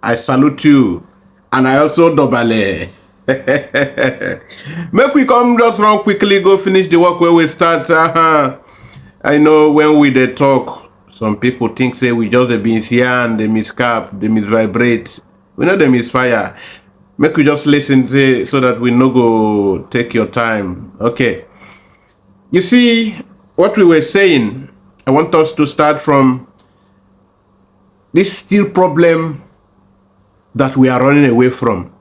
I salute you. And I also dobale. Make we come just run quickly, go finish the work where we start. I know when we dey talk, some people think say we just dey miss here and they miscap, they misvibrate. We know they misfire. Make we just listen to, so that we no go take your time. Okay. You see, what we were saying, I want us to start from this still problem that we are running away from.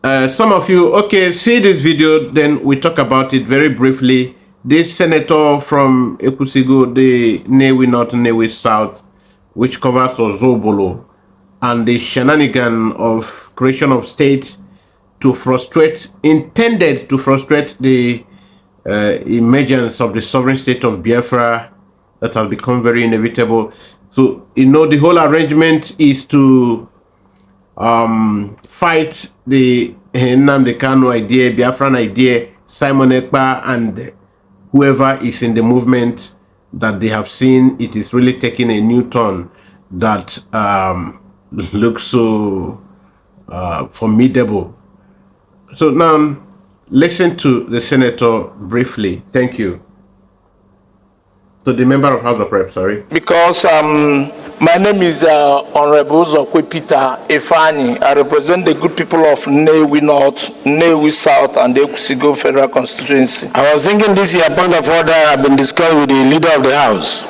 Some of you, okay, see this video, then we talk about it very briefly. This senator from Ekusigo, the Newi North, Newi South, which covers Ozobolo, and the shenanigan of creation of states to frustrate, intended to frustrate the emergence of the sovereign state of Biafra that has become very inevitable. So, you know, the whole arrangement is to fight the Nnamdi Kanu idea, Biafran idea, Simon Ekpa, and whoever is in the movement that they have seen it is really taking a new turn that looks so formidable. So now, listen to the senator briefly. Thank you. So the member of House of Reps, sorry. Because my name is Honorable Zokwe Peter Ifani. I represent the good people of Newi North, Newi South, and the Ekusigo Federal Constituency. I was thinking this year point of order have been discussed with the leader of the House.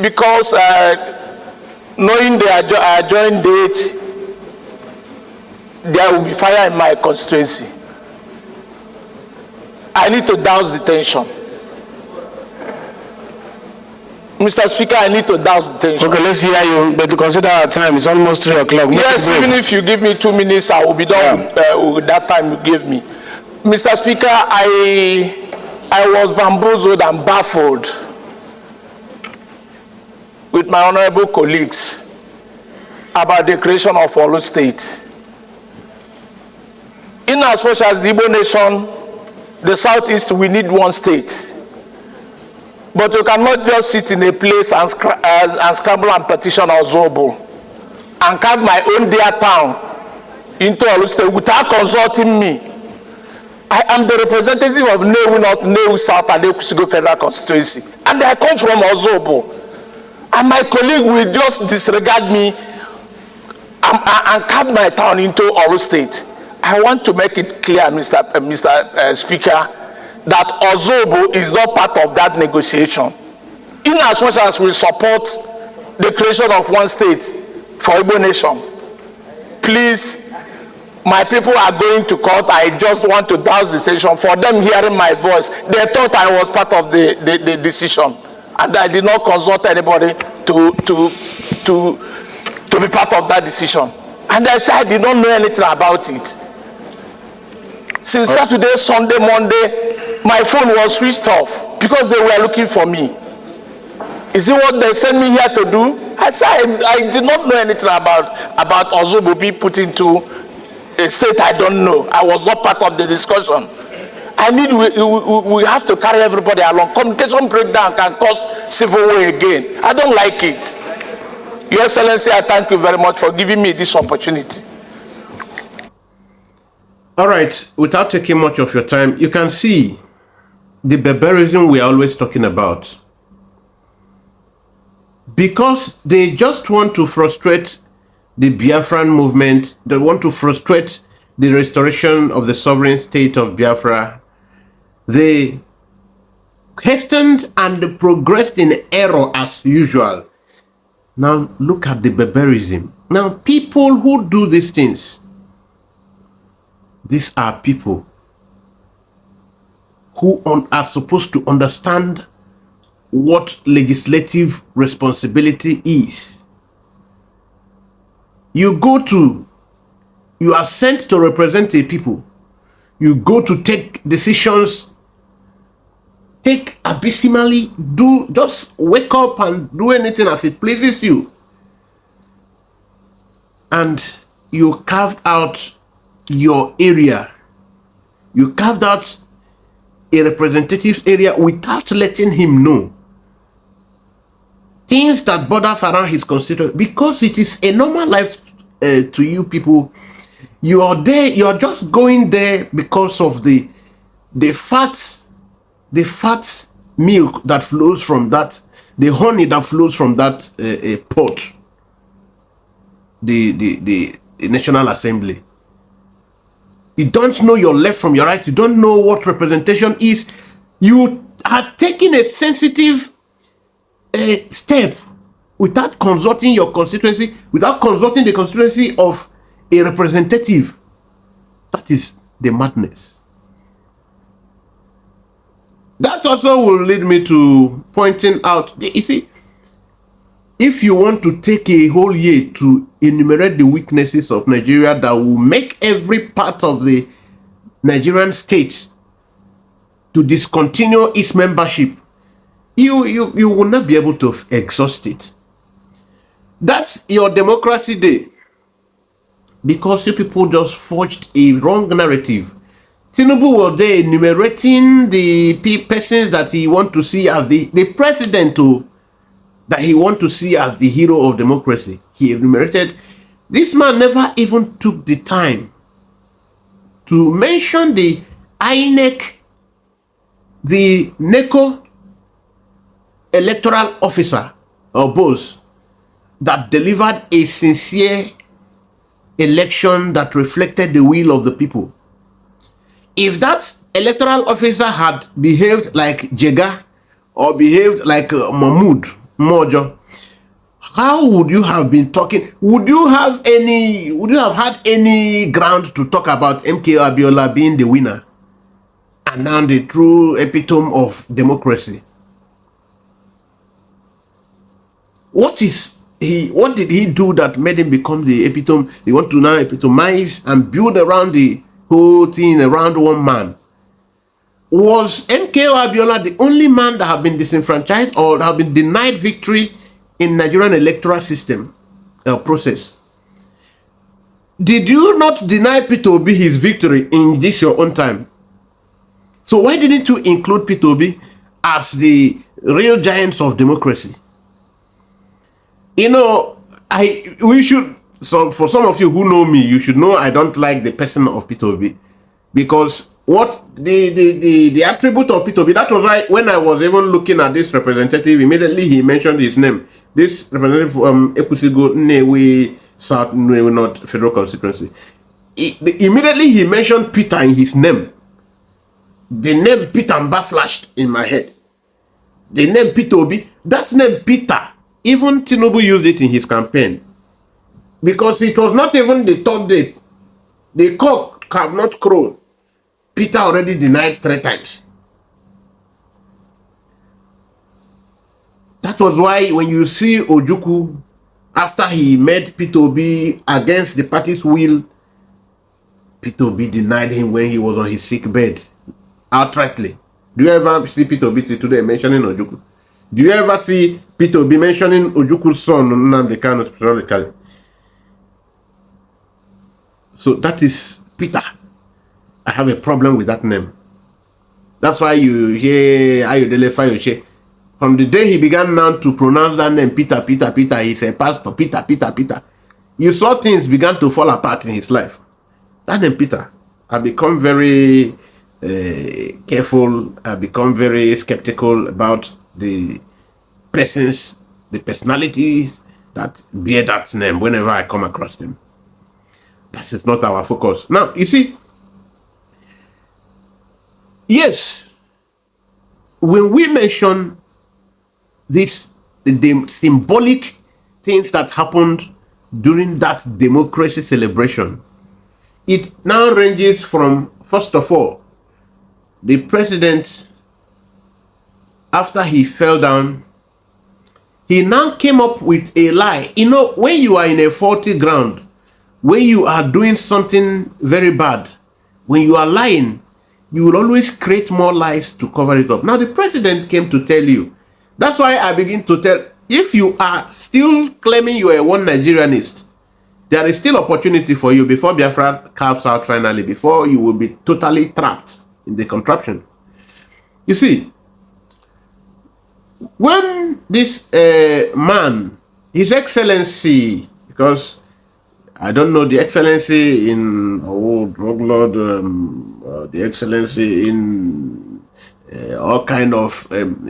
Because knowing the adjourned date, there will be fire in my constituency. I need to douse the tension. Mr. Speaker, I need to douse the tension. Okay, let's hear you, but to consider our time, it's almost 3 o'clock. Yes, even if you give me 2 minutes, I will be done with that time you gave me. Mr. Speaker, I was bamboozled and baffled with my honorable colleagues about the creation of Olu State. In as much as the Igbo nation, the Southeast, we need one state. But you cannot just sit in a place and scramble and petition Ozobo and carve my own dear town into Olu State without consulting me. I am the representative of Newi North, Newi South, and Ekusigo Federal Constituency, and I come from Ozobo. And my colleague will just disregard me and carve my town into Olu State. I want to make it clear, Mr. Speaker, that Ozobo is not part of that negotiation. In as much as we support the creation of one state for Igbo nation, please, my people are going to court. I just want to douse the decision. For them hearing my voice, they thought I was part of the decision, and I did not consult anybody to be part of that decision. And I said I did not know anything about it. Since Saturday, Sunday, Monday, my phone was switched off because they were looking for me. Is it what they sent me here to do? I said I did not know anything about Ozobo being put into a state I don't know. I was not part of the discussion. We have to carry everybody along. Communication breakdown can cause civil war again. I don't like it. Your Excellency, I thank you very much for giving me this opportunity. All right, without taking much of your time, you can see the barbarism we are always talking about. Because they just want to frustrate the Biafran movement, they want to frustrate the restoration of the sovereign state of Biafra. They hastened and progressed in error as usual. Now look at the barbarism. Now people who do these things, these are people who are supposed to understand what legislative responsibility is. You are sent to represent a people. You go to take decisions, take abysmally, just wake up and do anything as it pleases you. And you carved out your area. You carved out a representative area without letting him know. things that borders around his constituency, because it is a normal life to you people. You are there, you are just going there because of the fat milk that flows from that, the honey that flows from that pot, the National Assembly. You don't know your left from your right. You don't know what representation is. You are taking a sensitive step without consulting your constituency, without consulting the constituency of a representative. That is the madness. That also will lead me to pointing out, you see, if you want to take a whole year to enumerate the weaknesses of Nigeria that will make every part of the Nigerian state to discontinue its membership, you will not be able to exhaust it. That's your democracy day, because you people just forged a wrong narrative. Tinubu was there enumerating the persons that he want to see as the president that he want to see as the hero of democracy. He enumerated. This man never even took the time to mention the INEC, the NECO electoral officer or boss that delivered a sincere election that reflected the will of the people. If that electoral officer had behaved like Jega or behaved like Mahmoud Mojo, how would you have been talking? Would you have had any ground to talk about MKO Abiola being the winner and now the true epitome of democracy? What did he do that made him become the epitome? They want to now epitomize and build around the whole thing around one man. Was MKO Abiola the only man that have been disenfranchised or have been denied victory in Nigerian electoral system process? Did you not deny Peter Obi his victory in this your own time? So why didn't you include Peter Obi as the real giants of democracy? You know, so for some of you who know me, you should know I don't like the person of Peter Obi, because what the attribute of Peter Obi, that was why when I was even looking at this representative, immediately he mentioned his name. This representative from Ekusigo Nnewi South Nnewi North Federal Constituency. Immediately he mentioned Peter in his name. The name Peter Mba flashed in my head. The name Peter Obi, that name Peter, even Tinubu used it in his campaign. Because it was not even the third day. The cock have not crowed. Peter already denied 3 times. That was why when you see Ojukwu, after he made Peter Obi against the party's will, Peter Obi denied him when he was on his sick bed, outrightly. Do you ever see Peter Obi today mentioning Ojukwu? Do you ever see Peter Obi mentioning Ojukwu's son, Nnamdi Kanu, specifically? So that is Peter. I have a problem with that name. That's why you hear Ayodele Fayoshe. From the day he began now to pronounce that name, Peter, he said, Pastor, Peter. You saw things began to fall apart in his life. That name, Peter, I become very careful. I become very skeptical about the persons, the personalities that bear that name whenever I come across them. That is not our focus. Now, you see, yes, when we mention this, the symbolic things that happened during that democracy celebration, it now ranges from, first of all, the president, after he fell down, he now came up with a lie. You know, when you are in a faulty ground, when you are doing something very bad, when you are lying, you will always create more lies to cover it up. Now, the president came to tell you. That's why I begin to tell, if you are still claiming you are a one Nigerianist, there is still opportunity for you before Biafra carves out finally, before you will be totally trapped in the contraption. You see, when this man, His Excellency, because I don't know the Excellency in drug lord, the Excellency in all kind of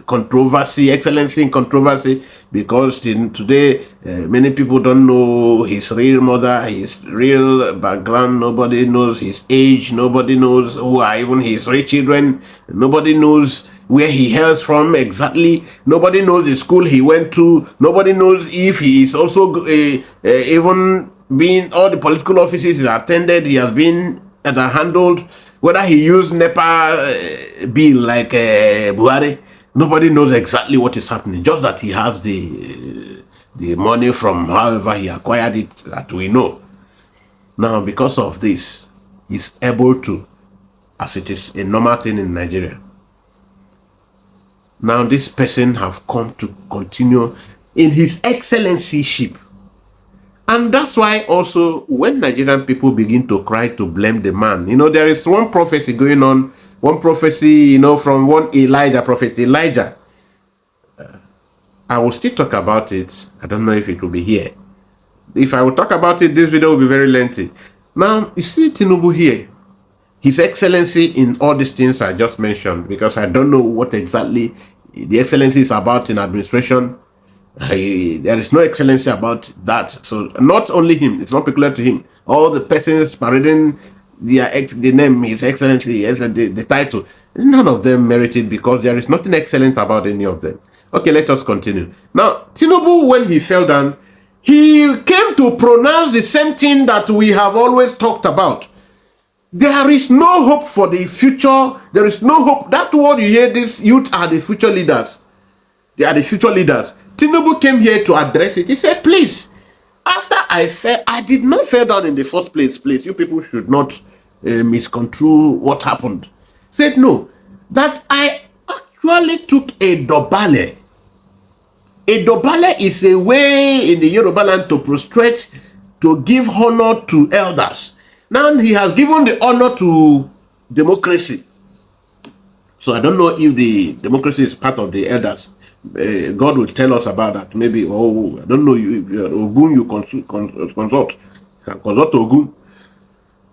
controversy, Excellency in controversy, because today many people don't know his real mother, his real background. Nobody knows his age. Nobody knows who are even his three children. Nobody knows where he hails from exactly. Nobody knows the school he went to. Nobody knows if he is also even being all the political offices he attended, he has been handled, whether he used NEPA bill like Buhari. Nobody knows exactly what is happening, just that he has the money from however he acquired it, that we know. Now, because of this, he's able to, as it is a normal thing in Nigeria. Now, this person have come to continue in his excellency-ship. And that's why also when Nigerian people begin to cry to blame the man, there is one prophecy going on, from one prophet Elijah. I will still talk about it. I don't know if it will be here. If I will talk about it, this video will be very lengthy. Now, you see Tinubu here, His Excellency in all these things I just mentioned, because I don't know what exactly the excellency is about in administration. There is no excellency about that. So not only him, it's not peculiar to him. All the persons parading the name, His Excellency, the title, none of them merited, because there is nothing excellent about any of them. Okay, let us continue. Now, Tinubu, when he fell down, he came to pronounce the same thing that we have always talked about. There is no hope for the future. There is no hope. That word you hear, these youth are the future leaders. They are the future leaders. Tinubu came here to address it. He said, please, after I fell, I did not fall down in the first place. Please, you people should not misconstrue what happened. He said, no, that I actually took a dobale. A dobale is a way in the Yoruba land to prostrate, to give honor to elders. Now he has given the honor to democracy. So I don't know if the democracy is part of the elders. God will tell us about that. Maybe, I don't know, if you're Ogun, you consult. You can consult Ogun.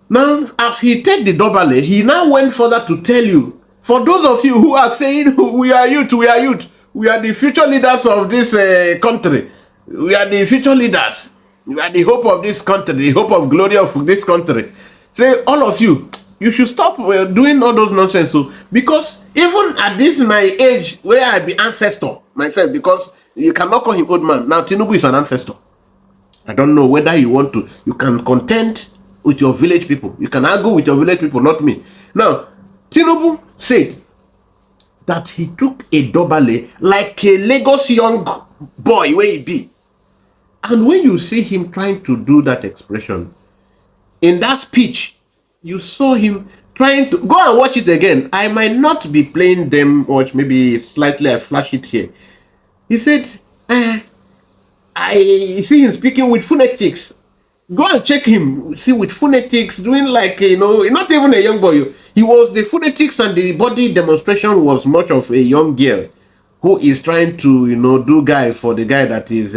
Now, as he take the dobale, he now went further to tell you, for those of you who are saying, we are youth, we are the future leaders of this country. We are the future leaders. We are the hope of this country, the hope of glory of this country. Say, all of you, you should stop doing all those nonsense. So, because even at this my age, where I be ancestor myself, because you cannot call him old man. Now, Tinubu is an ancestor. I don't know whether you want to. You can contend with your village people. You can argue with your village people, not me. Now, Tinubu said that he took a dobale like a Lagos young boy where he be. And when you see him trying to do that expression, in that speech, you saw him trying to... Go and watch it again. I might not be playing them much. Maybe slightly I flash it here. He said, I see him speaking with phonetics. Go and check him. See, with phonetics, doing like, not even a young boy. He was the phonetics, and the body demonstration was much of a young girl who is trying to, do guy for the guy that is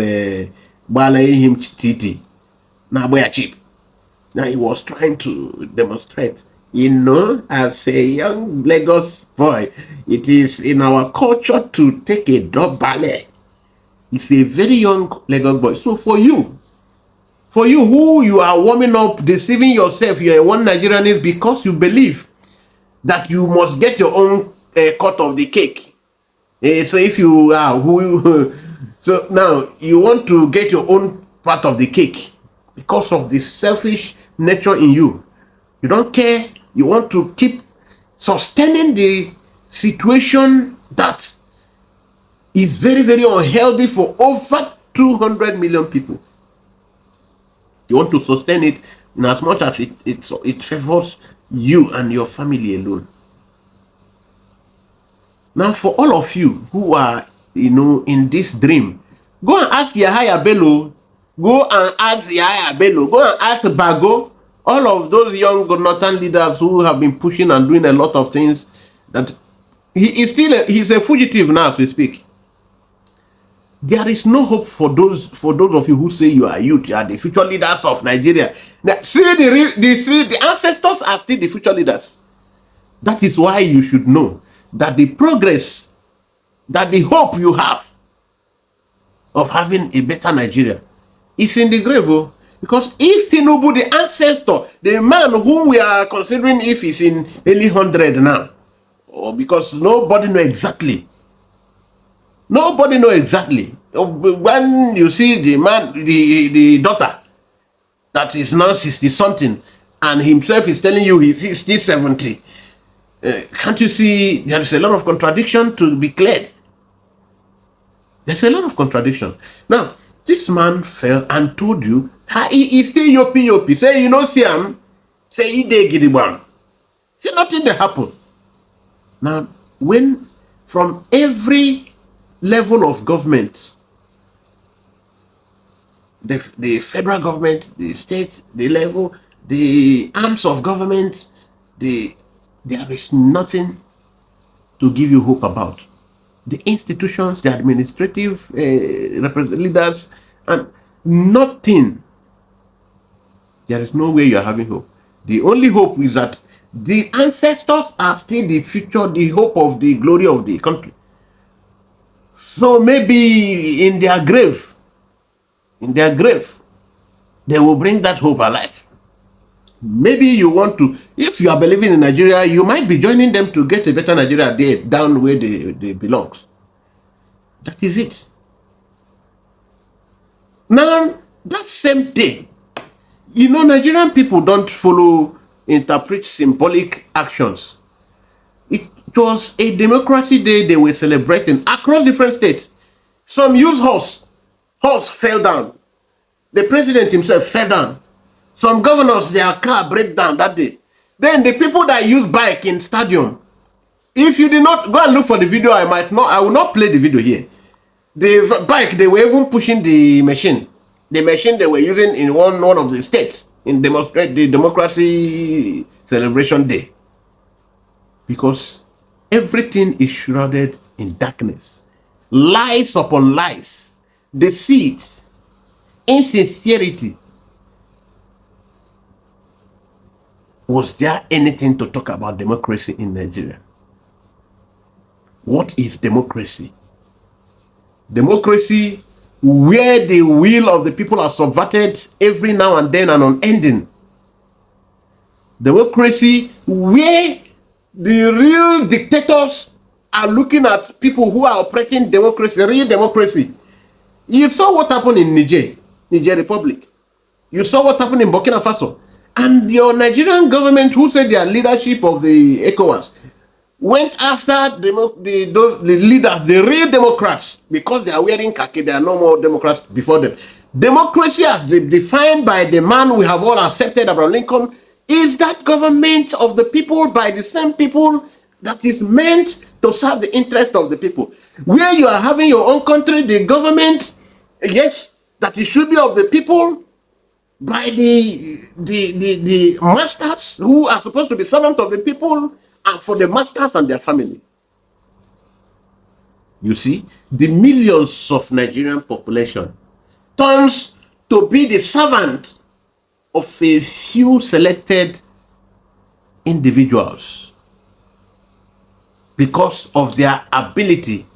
balaying him titi. Now, boy, cheap. Now, he was trying to demonstrate, as a young Lagos boy, it is in our culture to take a drop ballet. It's a very young Lagos boy. So for you who you are warming up, deceiving yourself, you are one Nigerian, because you believe that you must get your own cut of the cake. So if you are so now you want to get your own part of the cake because of the selfish nature in you. You don't care. You want to keep sustaining the situation that is very, very unhealthy for over 200 million people. You want to sustain it in as much as it favors you and your family alone. Now, for all of you who are, in this dream, go and ask Yahaya Bello. Go and ask Yahaya Bello. Go and ask Bago. All of those young northern leaders who have been pushing and doing a lot of things, that he's a fugitive now as we speak. There is no hope for those of you who say you are youth, you are the future leaders of Nigeria. Now, see, the ancestors are still the future leaders. That is why you should know that the progress, that the hope you have of having a better Nigeria is in the grave. Oh. Because if Tinubu, the ancestor, the man whom we are considering if he's in early 100 now, or because nobody know exactly. Nobody know exactly. When you see the man, the daughter, that is now 60 something, and himself is telling you he's still 70. Can't you see there is a lot of contradiction to be cleared? There's a lot of contradiction. Now, this man fell and told you he still yopi. Say, you know, see him. Say, he dey gidibam. See, nothing that happened. Now, when from every level of government, the federal government, the state, the level, the arms of government, there is nothing to give you hope about. The institutions, the administrative leaders, and nothing. There is no way you are having hope. The only hope is that the ancestors are still the future, the hope of the glory of the country. So maybe in their grave, they will bring that hope alive. Maybe you want to, if you are believing in Nigeria, you might be joining them to get a better Nigeria there, down where they belong. That is it. Now, that same day, you know, Nigerian people don't interpret symbolic actions. It was a democracy day they were celebrating across different states. Some used horse fell down. The president himself fell down. Some governors, their car break down that day. Then the people that use bike in stadium, if you did not go and look for the video, I will not play the video here. The bike, they were even pushing the machine. The machine they were using in one of the states in the democracy celebration day. Because everything is shrouded in darkness. Lies upon lies. Deceit. Insincerity. Was there anything to talk about democracy in Nigeria? What is democracy? Democracy where the will of the people are subverted every now and then and unending. Democracy where the real dictators are looking at people who are operating democracy, real democracy. You saw what happened in Niger Republic. You saw what happened in Burkina Faso. And your Nigerian government, who said their leadership of the ECOWAS, went after the leaders, the real Democrats, because they are wearing khaki. There are no more Democrats before them. Democracy, as defined by the man we have all accepted, Abraham Lincoln, is that government of the people by the same people that is meant to serve the interest of the people. Where you are having your own country, the government, yes, that it should be of the people, by the masters who are supposed to be servants of the people, and for the masters and their family. You see, the millions of Nigerian population turns to be the servant of a few selected individuals because of their ability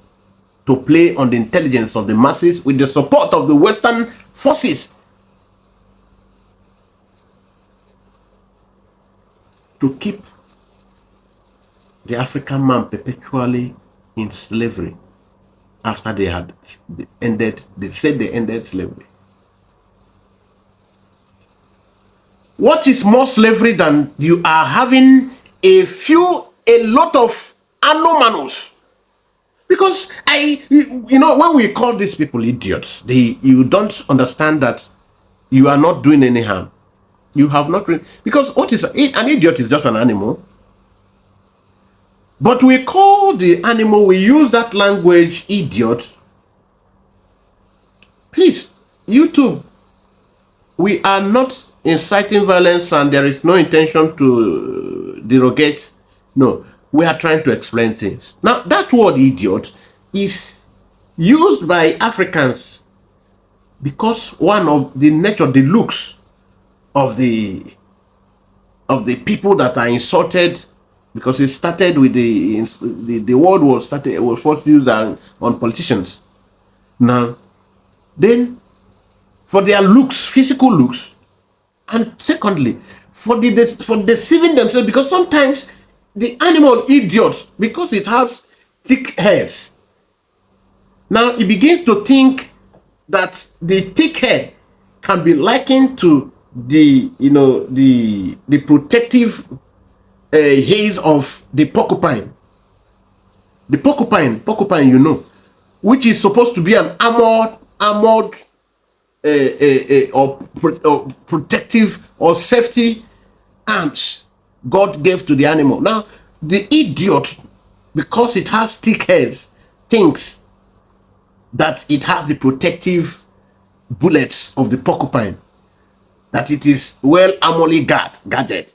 to play on the intelligence of the masses with the support of the Western forces to keep the African man perpetually in slavery after they said they ended slavery. What is more slavery than you are having a lot of anomalous? Because when we call these people idiots, you don't understand that you are not doing any harm. You have not really, because what is an idiot is just an animal. But we call the animal, we use that language, idiot. Please, YouTube, we are not inciting violence and there is no intention to derogate. No, we are trying to explain things. Now, that word idiot is used by Africans because one of the nature, the looks of the people that are insulted, because it started with the word was first used on politicians. Now, then for their looks, physical looks, and secondly for deceiving themselves, because sometimes the animal idiots, because it has thick hairs. Now it begins to think that the thick hair can be likened to the protective hairs of the porcupine. The porcupine, which is supposed to be an armored or protective or safety arms God gave to the animal. Now the idiot, because it has thick hairs, thinks that it has the protective bullets of the porcupine, that it is well armorly guarded.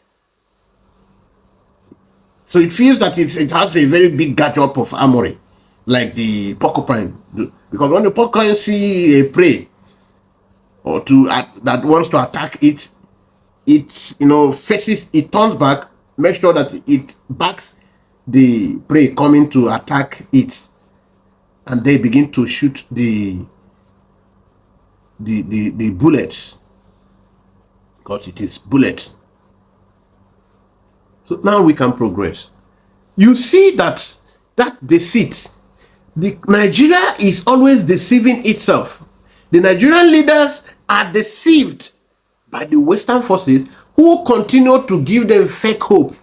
So it feels that it has a very big gadget of armory, like the porcupine. Because when the porcupine see a prey or that wants to attack it, faces, it turns back, make sure that it backs the prey coming to attack it, and they begin to shoot the bullets, because it is bullets. So now we can progress. You see that deceit, Nigeria is always deceiving itself. The Nigerian leaders are deceived by the Western forces, who continue to give them fake hope.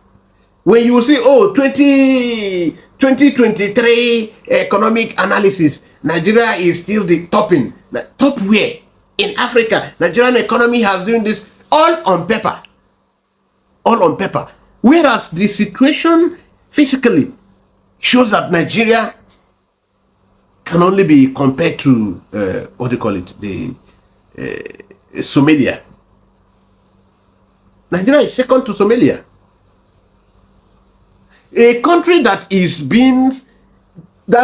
When you see, 2023 economic analysis, Nigeria is still the topping. Top where? In Africa, Nigerian economy has doing this all on paper. All on paper. Whereas the situation physically shows that Nigeria can only be compared to, Somalia. Nigeria is second to Somalia. A country that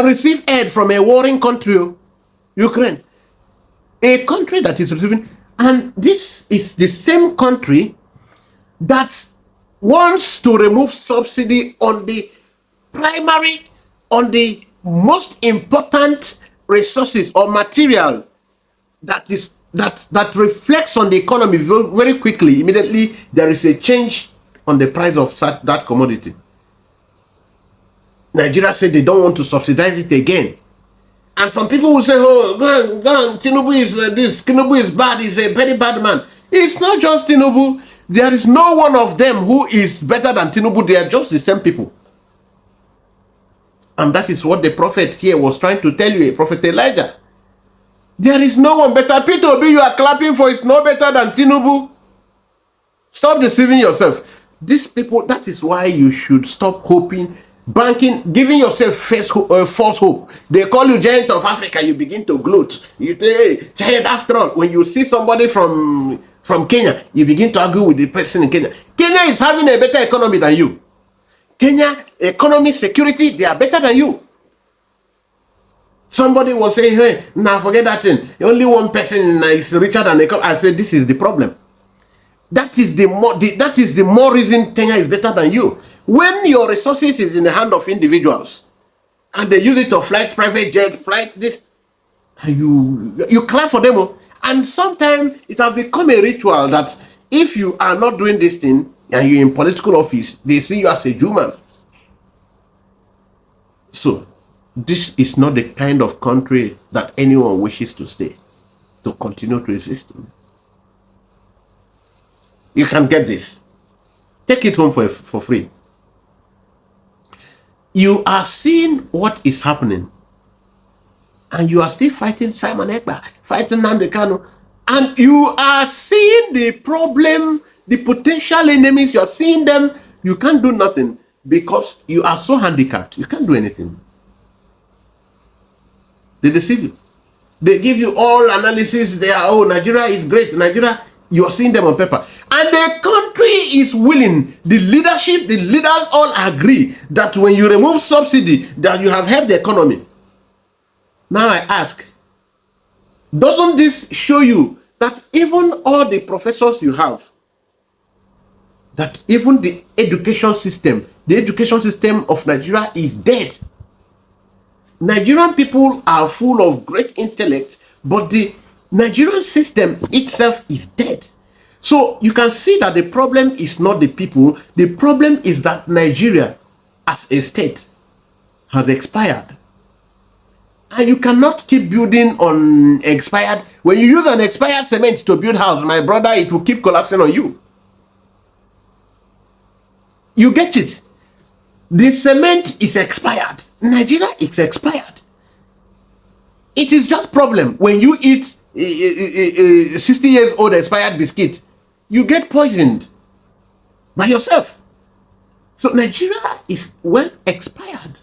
receives aid from a warring country, Ukraine. A country that is receiving, and this is the same country that wants to remove subsidy on the most important resources or material that reflects on the economy very, very quickly. Immediately there is a change on the price of that commodity. Nigeria said they don't want to subsidize it again. And some people will say, go on, Tinubu is this, Tinubu is bad, he's a very bad man. It's not just Tinubu. There is no one of them who is better than Tinubu. They are just the same people. And that is what the prophet here was trying to tell you, Prophet Elijah. There is no one better. Peter Obi, you are clapping for, is no better than Tinubu. Stop deceiving yourself. These people, that is why you should stop hoping, banking, giving yourself false hope. They call you giant of Africa, you begin to gloat. You say, hey, giant after all. When you see somebody from Kenya, you begin to argue with the person in Kenya. Kenya is having a better economy than you. Kenya, economy, security, they are better than you. Somebody will say, hey, now forget that thing. Only one person is richer than the. I say, this is the problem. That is the more reason Kenya is better than you. When your resources is in the hand of individuals, and they use it to flight private jet, flight this, you clap for them. And sometimes it has become a ritual that if you are not doing this thing and you're in political office, they see you as a Jew. So this is not the kind of country that anyone wishes to stay, to continue to exist in. You can get this. Take it home for free. You are seeing what is happening, and you are still fighting Simon Ekpa, fighting Nnamdi Kanu, and you are seeing the problem, the potential enemies. You are seeing them. You can't do nothing because you are so handicapped. You can't do anything. They deceive you. They give you all analysis. They are, oh, Nigeria is great. Nigeria, you are seeing them on paper. And the country is willing, the leaders all agree that when you remove subsidy, that you have helped the economy. Now I ask, doesn't this show you that even all the professors you have, that even the education system of Nigeria is dead? Nigerian people are full of great intellect, but the Nigerian system itself is dead. So you can see that the problem is not the people, the problem is that Nigeria as a state has expired. And you cannot keep building on expired. When you use an expired cement to build house, my brother, it will keep collapsing on you. You get it? The cement is expired. Nigeria is expired. It is just problem. When you eat 60 years old expired biscuit, you get poisoned by yourself. So Nigeria is well expired.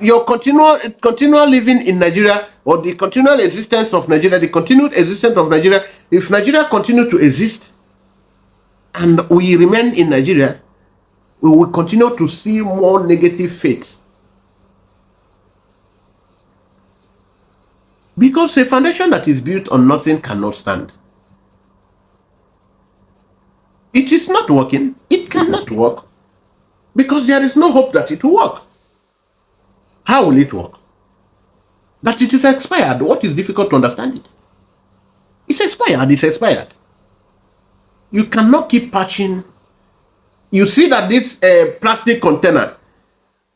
Your continual living in Nigeria, or the continual existence of Nigeria, the continued existence of Nigeria, if Nigeria continue to exist and we remain in Nigeria, we will continue to see more negative fates. Because a foundation that is built on nothing cannot stand. It is not working. It cannot work. Because there is no hope that it will work. How will it work? That it is expired. What is difficult to understand it? It's expired. It's expired. You cannot keep patching. You see that this plastic container,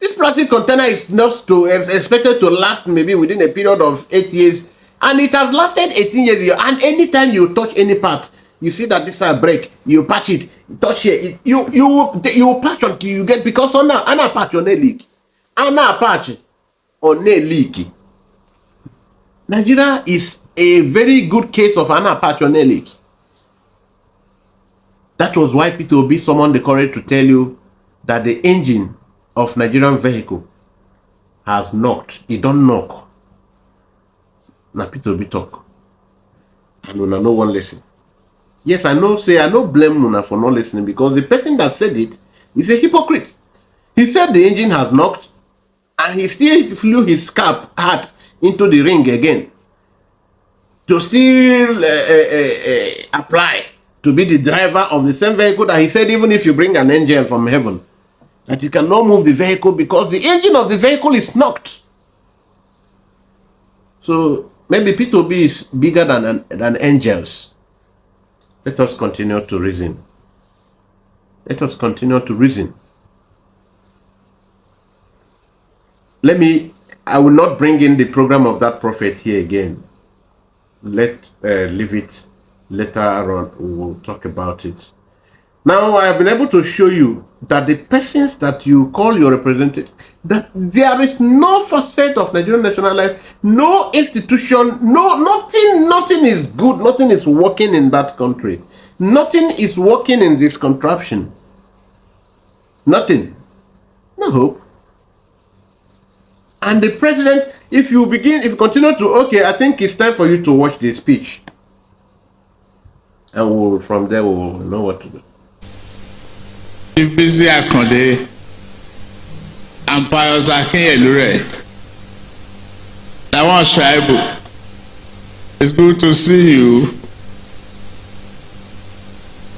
this plastic container is not expected to last maybe within a period of 8 years, and it has lasted 18 years. And anytime you touch any part, you see that this break. You patch it, touch it. You patch until you get, because on a patch on a leak, on a patch on a leak. Nigeria is a very good case of an patch on a leak. That was why Peter Obi summoned the courage to tell you that the engine of Nigerian vehicle has knocked. It don't knock. Now Peter Obi talk. And Una no one listen. Yes, I know blame Una for not listening, because the person that said it is a hypocrite. He said the engine has knocked, and he still flew his cap hat into the ring again to still apply to be the driver of the same vehicle that he said, even if you bring an angel from heaven, that you cannot move the vehicle because the engine of the vehicle is knocked. So maybe P2B is bigger than angels. Let us continue to reason. Let us continue to reason. I will not bring in the program of that prophet here again. Leave it. Later on, we will talk about it. Now, I have been able to show you that the persons that you call your representatives, that there is no facet of Nigerian national life, no institution, nothing is good, nothing is working in that country. Nothing is working in this contraption. Nothing. No hope. And the president, if you continue to, okay, I think it's time for you to watch the speech. And from there we'll know what to do. Busy Akonde and Pius Akinyelure. I want Shaibu. It's good to see you.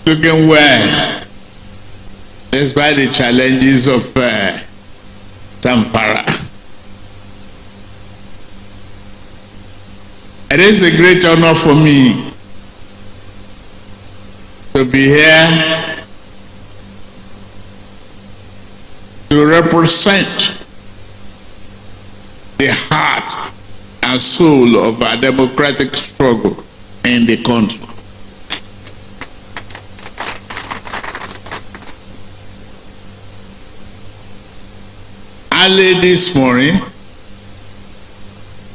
Looking well, despite the challenges of Tampara. It is a great honor for me to be here to represent the heart and soul of our democratic struggle in the country. Early this morning,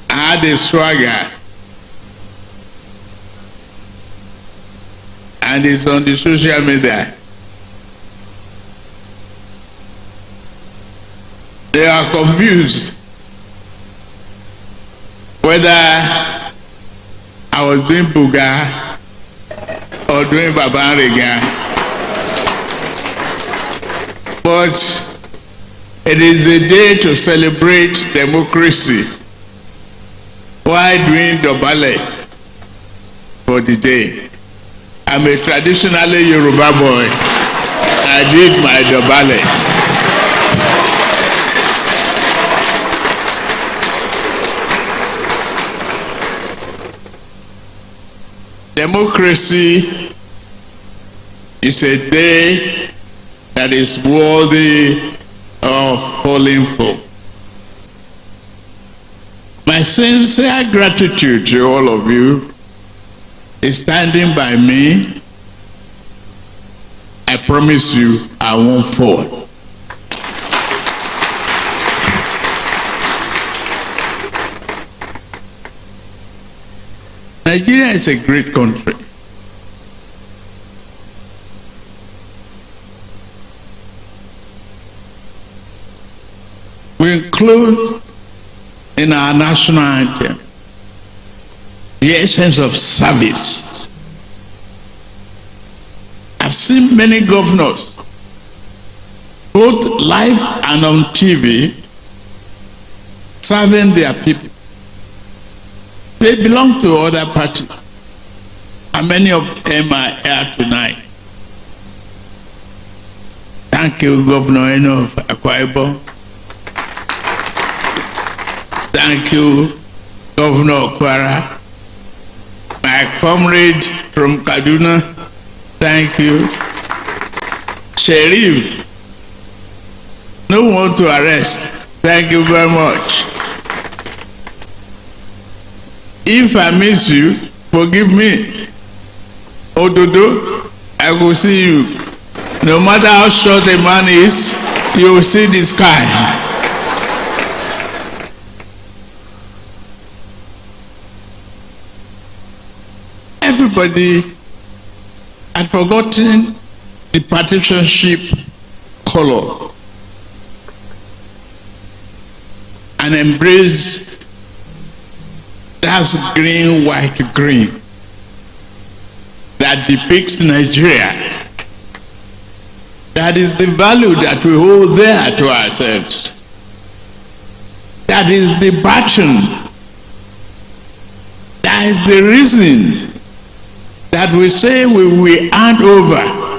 I had a swagger, and it's on the social media. They are confused whether I was doing Buga or doing Babanriga. But It is a day to celebrate democracy while doing dobale for the day. I'm a traditionally Yoruba boy. I did my dobale. Democracy is a day that is worthy of falling for. My sincere gratitude to all of you is standing by me. I promise you I won't fall. Nigeria is a great country. We include in our national anthem the essence of service. I've seen many governors, both live and on TV, serving their people. They belong to other parties, and many of them are here tonight. Thank you, Governor Eno of Akwa Ibom. Thank you, Governor Kwara. My comrade from Kaduna, thank you. Sheriff, no one to arrest, thank you very much. If I miss you, forgive me. Ododo, I will see you. No matter how short a man is, you will see the sky. Everybody had forgotten the partisanship color and embraced that's green, white, green that depicts Nigeria. That is the value that we hold there to ourselves. That is the baton. That is the reason that we say we will hand over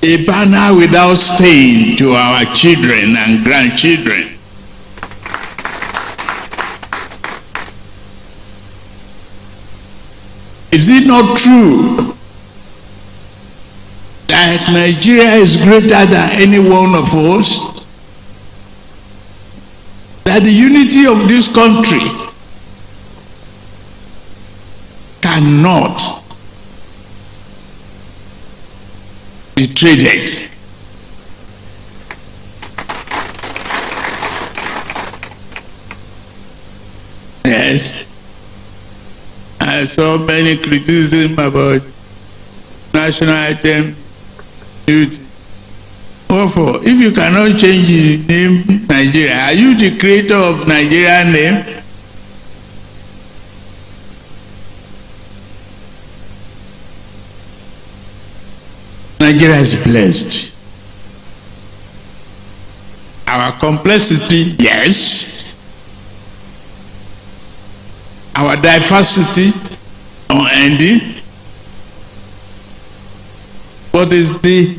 a banner without stain to our children and grandchildren. Is it not true that Nigeria is greater than any one of us? That the unity of this country cannot be traded. Yes. I saw many criticism about national anthem duty. Wherefore, if you cannot change the name Nigeria, are you the creator of Nigerian name? Nigeria is blessed. Our complexity, yes. Our diversity, unending. What is the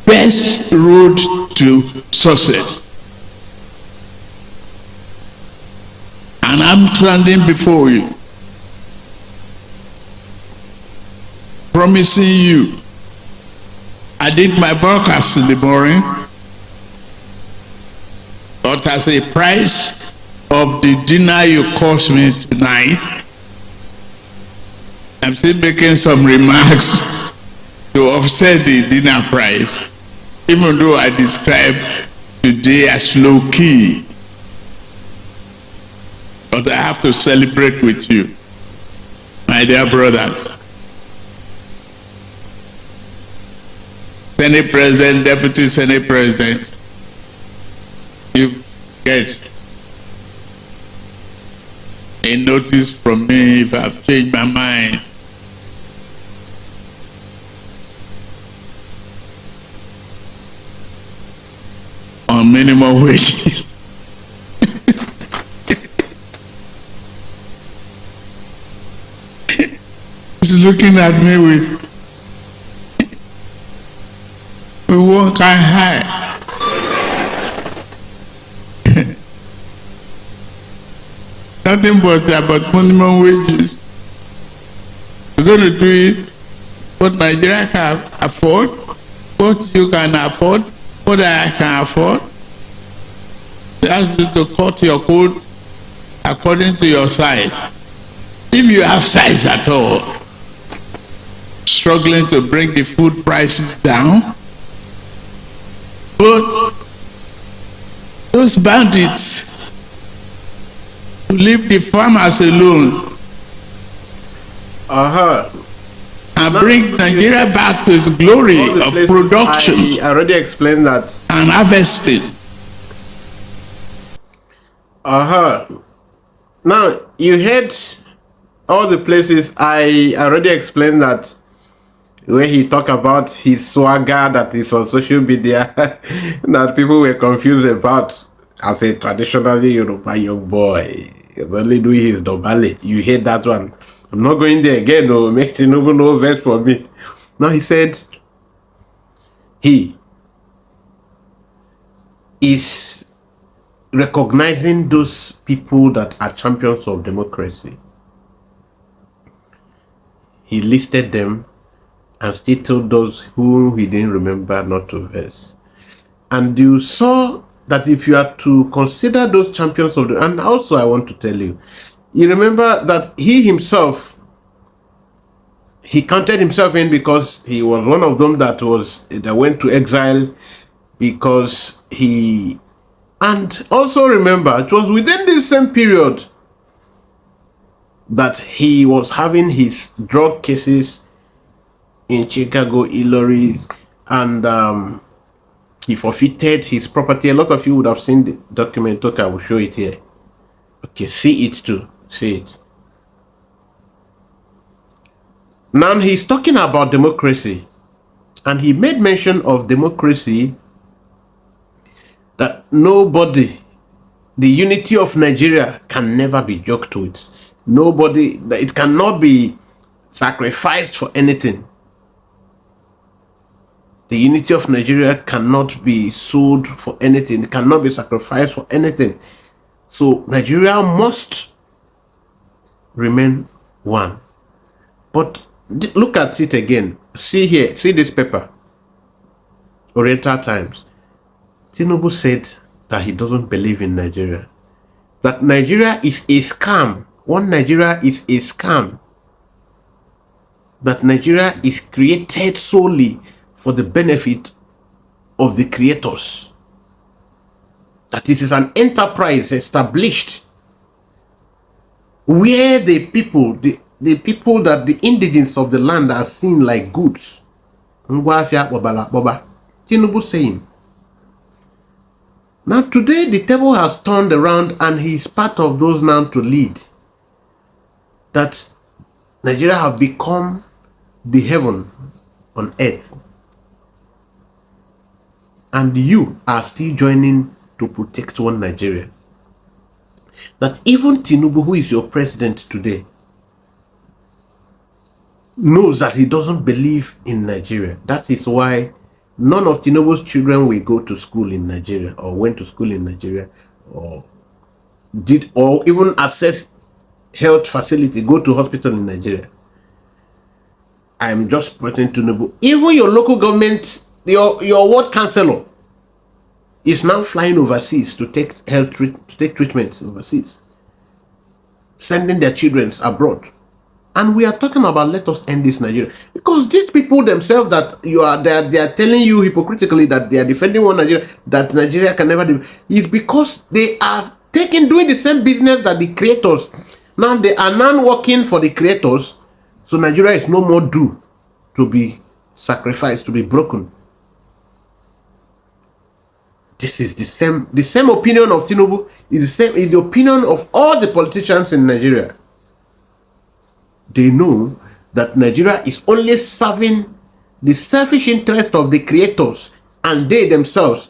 best road to success? And I'm standing before you, promising you. I did my broadcast in the morning, but as a price of the dinner you cost me tonight, I'm still making some remarks to offset the dinner price, even though I describe today as low-key. But I have to celebrate with you, my dear brothers. Senate President, Deputy Senate President, you get a notice from me if I've changed my mind. On minimum wage. He's looking at me with one kind high. Nothing but about minimum wages. We're going to do it what Nigeria can afford, what you can afford, what I can afford. They ask you to cut your coat according to your size. If you have size at all, struggling to bring the food prices down. But those bandits who leave the farmers alone and bring Nigeria back to its glory of production. I already explained that. And harvesting. Now, you heard all the places. I already explained that where he talked about his swagger that is on social media that people were confused about as a traditionally Yoruba young boy. He's only doing his dobale. You heard that one. I'm not going there again, no, make Tinubu no verse for me. Now he said he is recognizing those people that are champions of democracy. He listed them and still told those whom he didn't remember not to verse. And you saw that if you are to consider those champions of the, and also I want to tell you, you remember that he himself, he counted himself in because he was one of them that went to exile because he, and also remember it was within this same period that he was having his drug cases in Chicago, Illinois, and he forfeited his property. A lot of you would have seen the document. Okay, I will show it here. Okay, see it too. See it. Now he's talking about democracy, and he made mention of democracy that nobody, the unity of Nigeria can never be joked with. Nobody, it cannot be sacrificed for anything. The unity of Nigeria cannot be sold for anything. It cannot be sacrificed for anything. So Nigeria must remain one. But look at it again. See here. See this paper. Oriental Times. Tinubu said that he doesn't believe in Nigeria. That Nigeria is a scam. One Nigeria is a scam. That Nigeria is created solely for the benefit of the creators. That it is an enterprise established where the people, the people that the indigents of the land are seen like goods. Tinubu saying. Now today the table has turned around and he's part of those now to lead. That Nigeria have become the heaven on earth. And you are still joining to protect one Nigeria. That even Tinubu, who is your president today, knows that he doesn't believe in Nigeria. That is why none of Tinubu's children will go to school in Nigeria, or went to school in Nigeria, or did, or even access health facility, go to hospital in Nigeria. I'm just pretending Tinubu. Even your local government, your ward councillor is now flying overseas to take treatment overseas, sending their children abroad. And we are talking about, let us end this Nigeria, because these people themselves that they are telling you hypocritically that they are defending one Nigeria, that Nigeria can never do, is because they are doing the same business that the creators. Now they are now working for the creators, so Nigeria is no more due to be sacrificed, to be broken. This is the same opinion of Tinubu, is the opinion of all the politicians in Nigeria. They know that Nigeria is only serving the selfish interest of the creators and they themselves,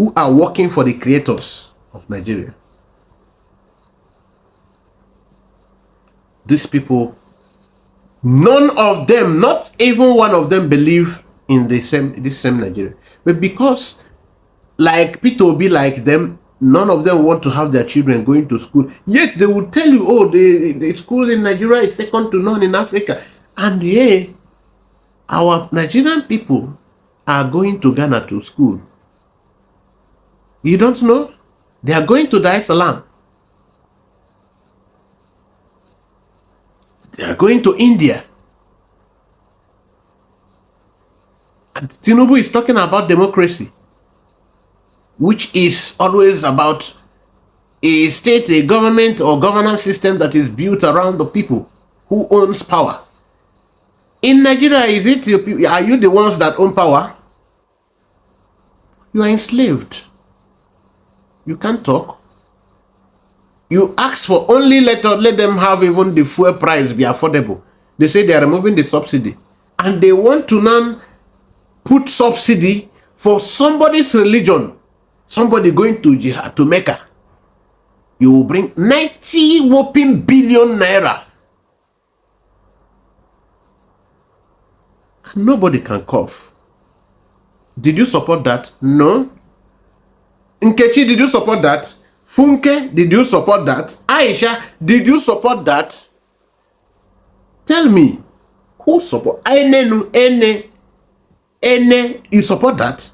who are working for the creators of Nigeria. These people, none of them, not even one of them, believe in this same Nigeria. But because, like Peter Obi, like them, none of them want to have their children going to school. Yet they will tell you, oh, the schools in Nigeria is second to none in Africa. And yeah, our Nigerian people are going to Ghana to school. You don't know? They are going to Dar es Salaam. They are going to India. And Tinubu is talking about democracy, which is always about a state, a government or governance system that is built around the people who owns power. In Nigeria, is it are you the ones that own power? You are enslaved. You can't talk. You ask for only let them have even the fuel price be affordable. They say they are removing the subsidy. And they want to now put subsidy for somebody's religion. Somebody going to jihad, to Mecca. You will bring 90 whopping billion naira. And nobody can cough. Did you support that? No. Nkechi, did you support that? Funke, did you support that? Aisha, did you support that? Tell me, who support? Ene, you support that?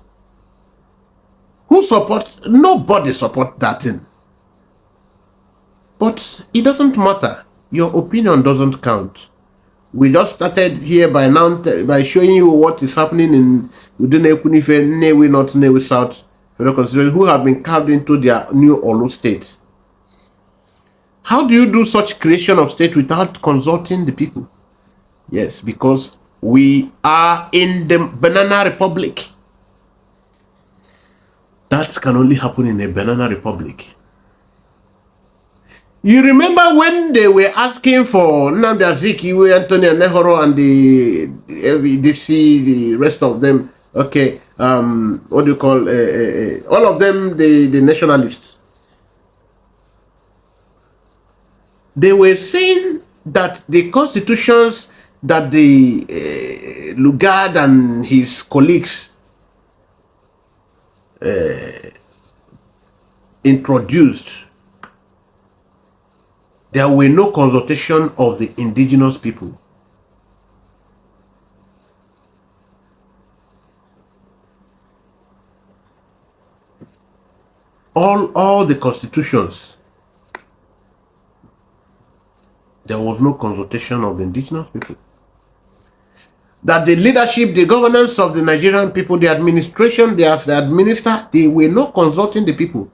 Who support? Nobody support that thing. But it doesn't matter. Your opinion doesn't count. We just started here by now by showing you what is happening in within Ekunife, Newe North, Newe South, who have been carved into their new Olu states. How do you do such creation of state without consulting the people? Yes, because we are in the Banana Republic. That can only happen in a Banana Republic. You remember when they were asking for Nnamdi Azikiwe, Anthony Nehoro, and the AVDC, the rest of them? Okay, what do you call all of them? The nationalists. They were saying that the constitutions that the Lugard and his colleagues introduced, there were no consultation of the indigenous people. All the constitutions, there was no consultation of the indigenous people. That the leadership, the governance of the Nigerian people, the administration, they administer, they were not consulting the people.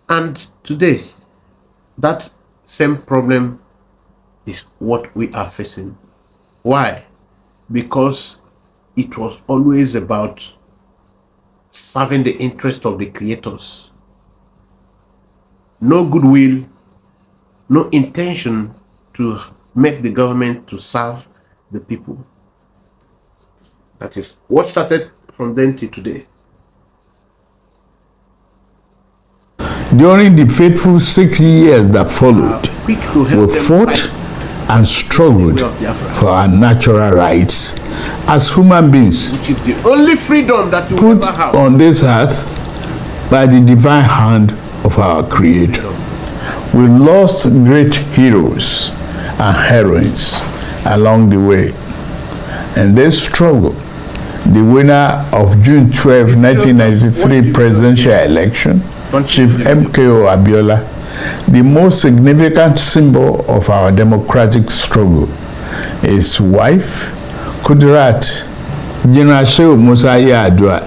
And today, that same problem is what we are facing. Why? Because it was always about serving the interest of the creators. No goodwill, no intention to make the government to serve the people. That is what started from then till today. During the fateful 6 years that followed, we fought and struggled for our natural rights as human beings, which is the only freedom that we put ever have on this earth by the divine hand of our Creator. We lost great heroes and heroines along the way. And this struggle, the winner of June 12, 1993 presidential election, Chief MKO Abiola, the most significant symbol of our democratic struggle, his wife, Kudirat, General Shehu Musa Yar'Adua,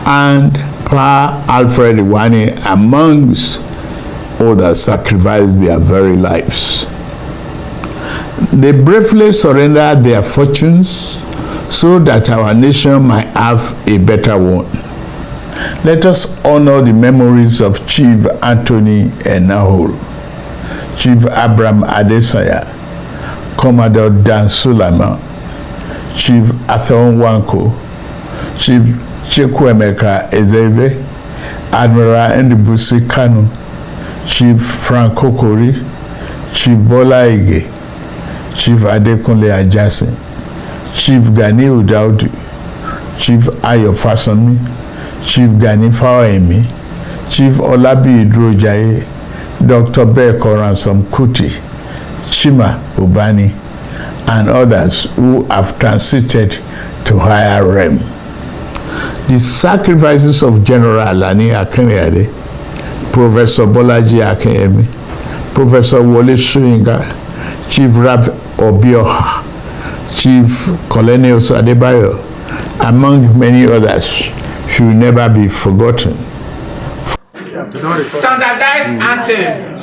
and Pa Alfred Iwani, amongst others, sacrificed their very lives. They bravely surrendered their fortunes so that our nation might have a better one. Let us honor the memories of Chief Anthony Enahoro, Chief Abraham Adesanya, Commodore Dan Sulaiman, Chief Athon Wanko, Chief Chukwuemeka Ezeve, Admiral Ndibusi Kanu, Chief Frank Kokori, Chief Bola Ige, Chief Adekunle Ajasin, Chief Gani Udaudi, Chief Ayo Fasami, Chief Gani Fawemi, Chief Olabi Idrojaye, Dr. Beko Ransom Kuti, Chima Ubani, and others who have transited to higher realm. The sacrifices of General Alani Akinrede, Professor Bolaji Akinyemi, Professor Wole Soyinka, Chief Rab Obioha, Chief Colonel Adebayo, among many others, should never be forgotten. Standardized anthem.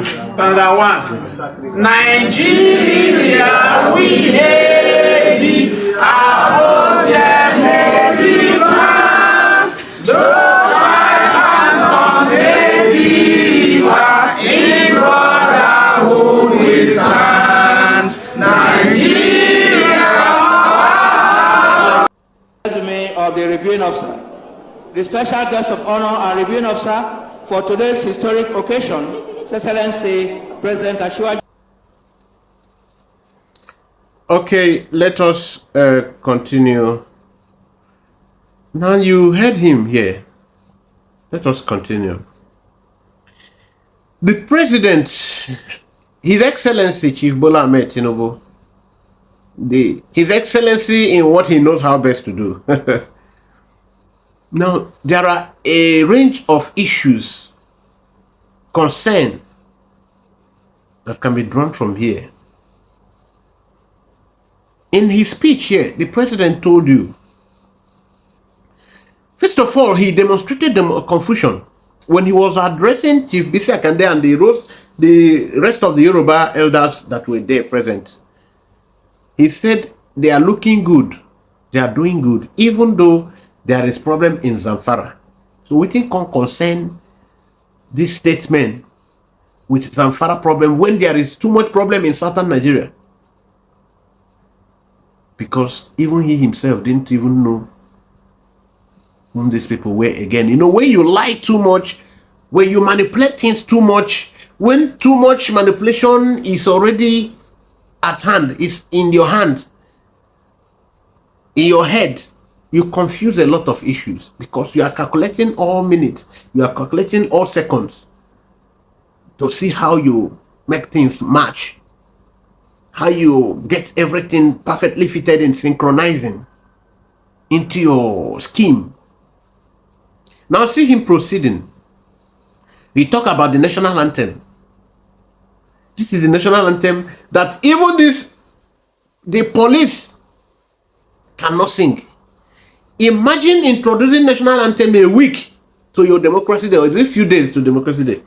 Standard 1. Nigeria, we hate thee, our democracy land. Those right hands on Antifa, in brotherhood we stand. Nigeria. Resume of the reviewing officer. The special guest of honor and reviewing officer for today's historic occasion, His Excellency President Ashwa. Okay, let us continue. Now you heard him here. Let us continue. The President, His Excellency Chief Bola Ahmed Tinubu, His Excellency in what he knows how best to do. Now, there are a range of issues, concern, that can be drawn from here. In his speech here, the President told you, first of all, he demonstrated the confusion when he was addressing Chief Bisi Akande and the rest of the Yoruba elders that were there present. He said they are looking good, they are doing good, even though there is problem in Zamfara. So we think concern this statement with Zamfara problem when there is too much problem in southern Nigeria. Because even he himself didn't even know whom these people were again. You know, when you lie too much, when you manipulate things too much, when too much manipulation is already at hand, is in your hand, in your head, you confuse a lot of issues because you are calculating all minutes, you are calculating all seconds to see how you make things match, how you get everything perfectly fitted and synchronizing into your scheme. Now see him proceeding. He talk about the national anthem. This is the national anthem that even the police cannot sing. Imagine introducing national anthem a week to your democracy day, or a few days to democracy day.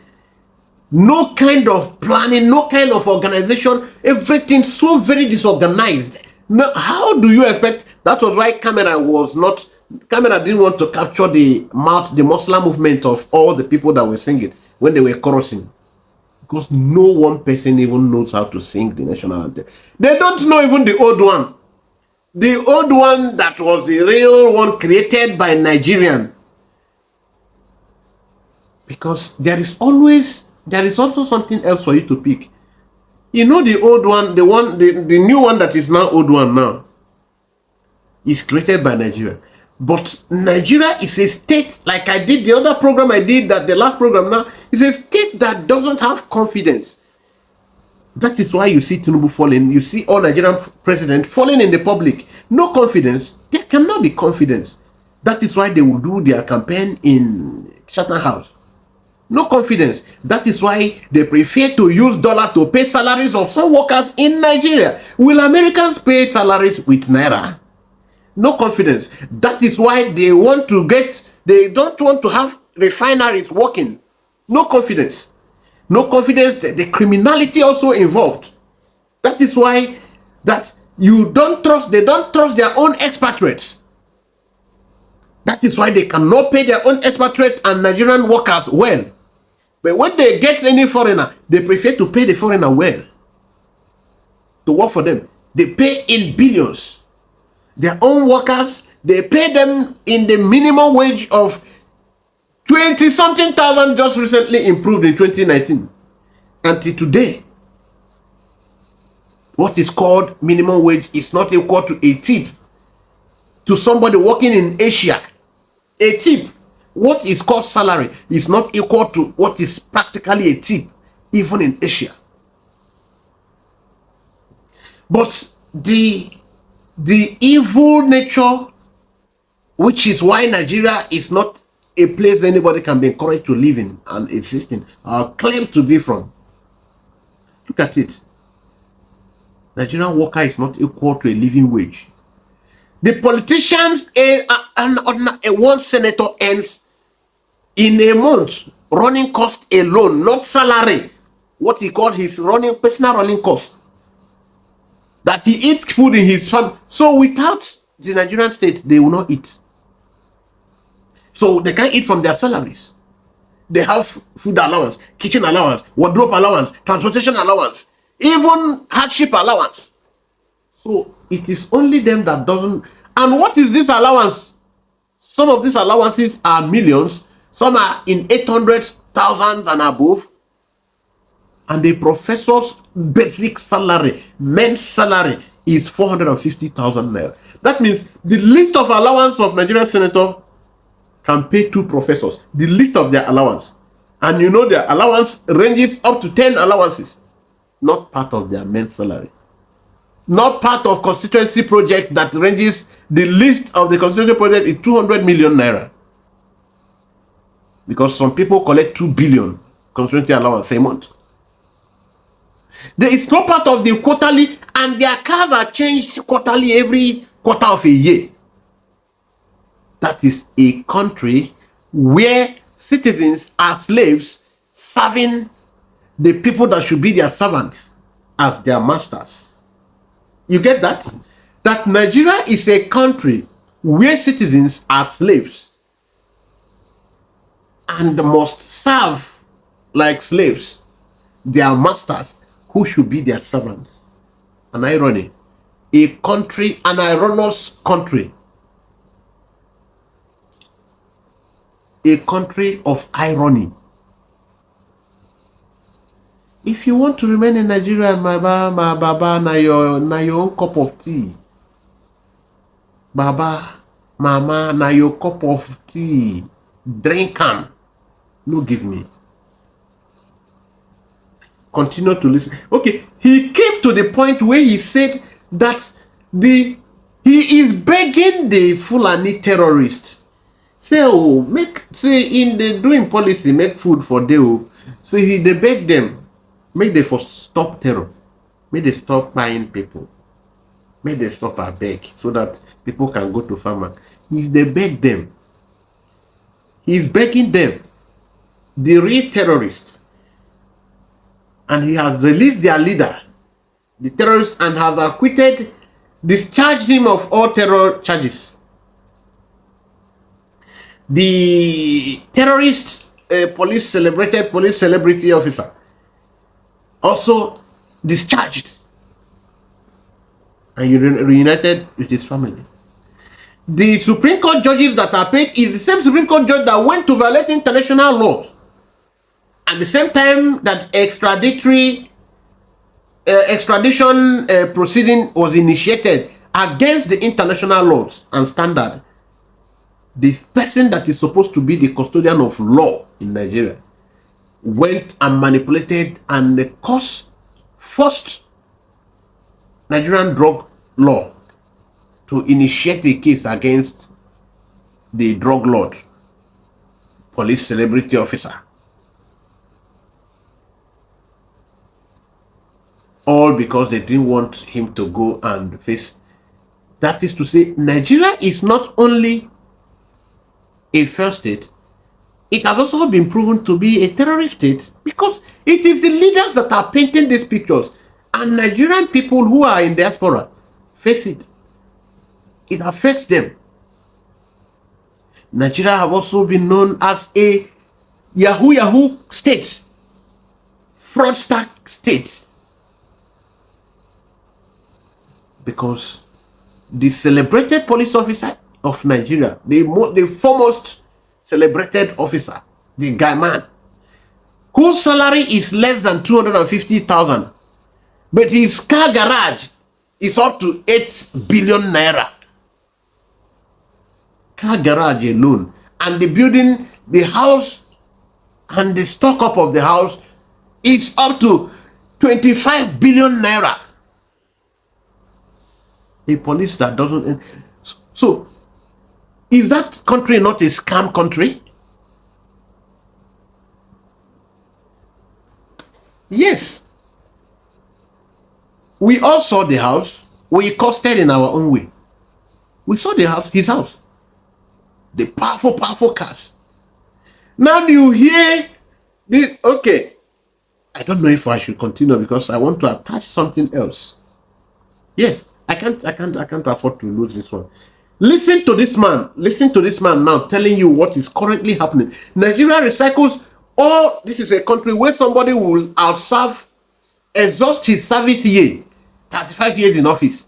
No kind of planning, no kind of organization, everything so very disorganized. Now, how do you expect? That was why camera didn't want to capture the Muslim movement of all the people that were singing when they were chorusing. Because no one person even knows how to sing the national anthem. They don't know even the old one. The old one that was the real one created by Nigerian. Because there is also something else for you to pick. You know the old one, the new one that is now old one now is created by Nigeria. But Nigeria is a state, like I did the other program I did, that the last program now, is a state that doesn't have confidence. That is why you see Tinubu falling. You see all Nigerian president falling in the public. No confidence. There cannot be confidence. That is why they will do their campaign in Chatham House. No confidence. That is why they prefer to use dollar to pay salaries of some workers in Nigeria. Will Americans pay salaries with Naira? No confidence. That is why they don't want to have refineries working. No confidence. No confidence. The criminality also involved. That is why that they don't trust their own expatriates. That is why they cannot pay their own expatriate and Nigerian workers well. But when they get any foreigner, they prefer to pay the foreigner well to work for them. They pay in billions. Their own workers, they pay them in the minimum wage of 20-something thousand just recently improved in 2019. Until today, what is called minimum wage is not equal to a tip to somebody working in Asia. A tip, what is called salary, is not equal to what is practically a tip, even in Asia. But the evil nature, which is why Nigeria is not a place anybody can be encouraged to live in and exist in, or claim to be from. Look at it. Nigerian worker is not equal to a living wage. The politicians, one senator earns in a month running cost alone, not salary, what he called his personal running cost, that he eats food in his family. So without the Nigerian state, they will not eat. So they can't eat from their salaries. They have food allowance, kitchen allowance, wardrobe allowance, transportation allowance, even hardship allowance. So it is only them that doesn't. And what is this allowance? Some of these allowances are millions, some are in 800,000 and above. And the professor's basic salary, men's salary, is 450,000 naira. That means the list of allowance of Nigerian senator can pay 2 professors, the list of their allowance. And you know their allowance ranges up to 10 allowances. Not part of their men's salary. Not part of constituency project that ranges, the list of the constituency project is 200 million naira. Because some people collect 2 billion constituency allowance a month. There is no part of the quarterly, and their cars are changed quarterly every quarter of a year. That is a country where citizens are slaves serving the people that should be their servants as their masters. You get that? That Nigeria is a country where citizens are slaves and must serve like slaves their masters who should be their servants. An irony. A country, an erroneous country. A country of irony. If you want to remain in Nigeria, my baba, na your own cup of tea. Baba, mama, na your cup of tea. Drink am. No give me. Continue to listen. Okay, he came to the point where he said that he is begging the Fulani terrorists. Say, oh, in the doing policy, make food for them. So they beg them, make they for stop terror, make they stop buying people, make they stop a beg, so that people can go to farmer. They beg them. He's begging them, the real terrorists. And he has released their leader, the terrorist, and has discharged him of all terror charges. The terrorist police celebrity officer also discharged and reunited with his family. The Supreme Court judges that are paid is the same Supreme Court judge that went to violate international laws. At the same time that extradition proceeding was initiated against the international laws and standard, the person that is supposed to be the custodian of law in Nigeria went and manipulated and forced Nigerian drug law to initiate a case against the drug lord, police celebrity officer. All because they didn't want him to go and face. That is to say, Nigeria is not only a failed state, it has also been proven to be a terrorist state, because it is the leaders that are painting these pictures, and Nigerian people who are in diaspora face it. It affects them. Nigeria have also been known as a Yahoo state, fraudster state, because the celebrated police officer of Nigeria, the foremost celebrated officer, the guy man, whose salary is less than 250,000, but his car garage is up to 8 billion naira. Car garage alone. And the building, the house, and the stock up of the house is up to 25 billion naira. A police that doesn't... So, is that country not a scam country? Yes. We all saw the house. We costed in our own way. We saw the house, his house. The powerful, powerful cars. Now you hear this. Okay. I don't know if I should continue because I want to attach something else. Yes, I can't afford to lose this one. Listen to this man. Listen to this man now telling you what is currently happening. Nigeria recycles all. This is a country where somebody will outserve, exhaust his service year, 35 years in office.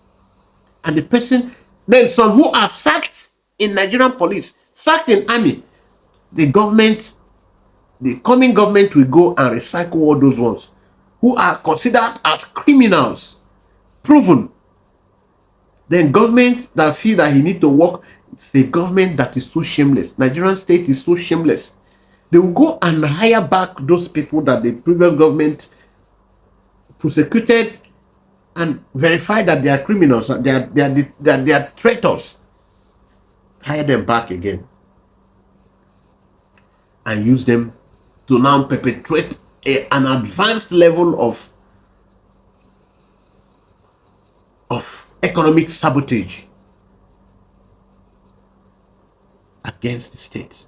And the person, then some who are sacked in Nigerian police, sacked in army, the government, the coming government will go and recycle all those ones who are considered as criminals, proven. Then government that feel that he need to work, it's a government that is so shameless. Nigerian state is so shameless. They will go and hire back those people that the previous government prosecuted and verify that they are criminals, they are traitors. Hire them back again and use them to now perpetrate an advanced level of economic sabotage against the state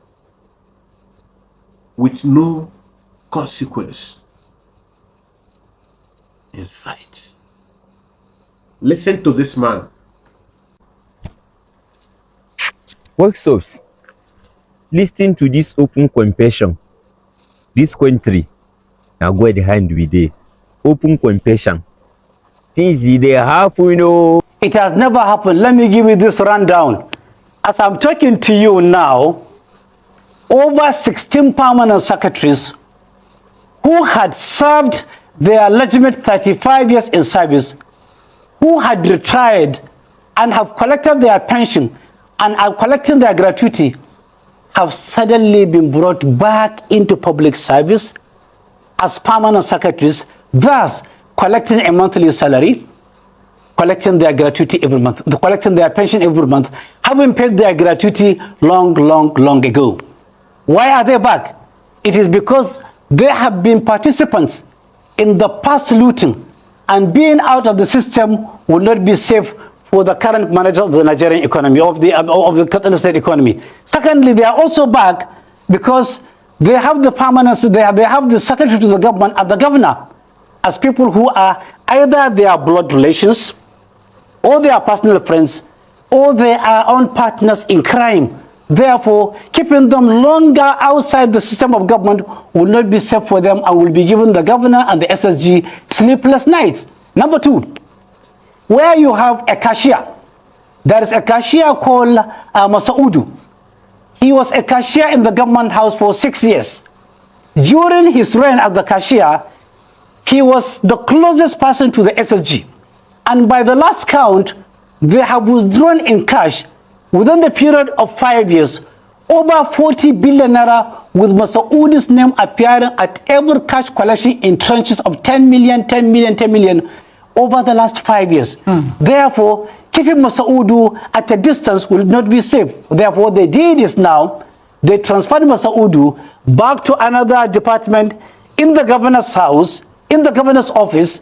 with no consequence in sight. Listen to this man. Workshops, listen to this open confession. This country, now go the hand with it. Open confession. Things they happen, you know. It has never happened. Let me give you this rundown. As I'm talking to you now, over 16 permanent secretaries who had served their legitimate 35 years in service, who had retired and have collected their pension and are collecting their gratuity, have suddenly been brought back into public service as permanent secretaries, thus collecting a monthly salary, collecting their gratuity every month, collecting their pension every month, having paid their gratuity long ago. Why are they back? It is because they have been participants in the past looting, and being out of the system will not be safe for the current manager of the Nigerian economy, of the Katsina state economy. Secondly, they are also back because they have the permanence, they have the secretary to the government and the governor as people who are either their blood relations, or their personal friends, or they are own partners in crime. Therefore, keeping them longer outside the system of government will not be safe for them and will be giving the governor and the SSG sleepless nights. Number two, where you have a cashier, there is a cashier called Masaudu. He was a cashier in the government house for 6 years. During his reign as the cashier, he was the closest person to the SSG. And by the last count, they have withdrawn in cash within the period of 5 years over 40 billion naira, with Masaudi's name appearing at every cash collection in tranches of 10 million over the last 5 years. Therefore, keeping Masaudu at a distance will not be safe. Therefore, what they did is now they transferred Masaudu back to another department in the governor's house, in the governor's office,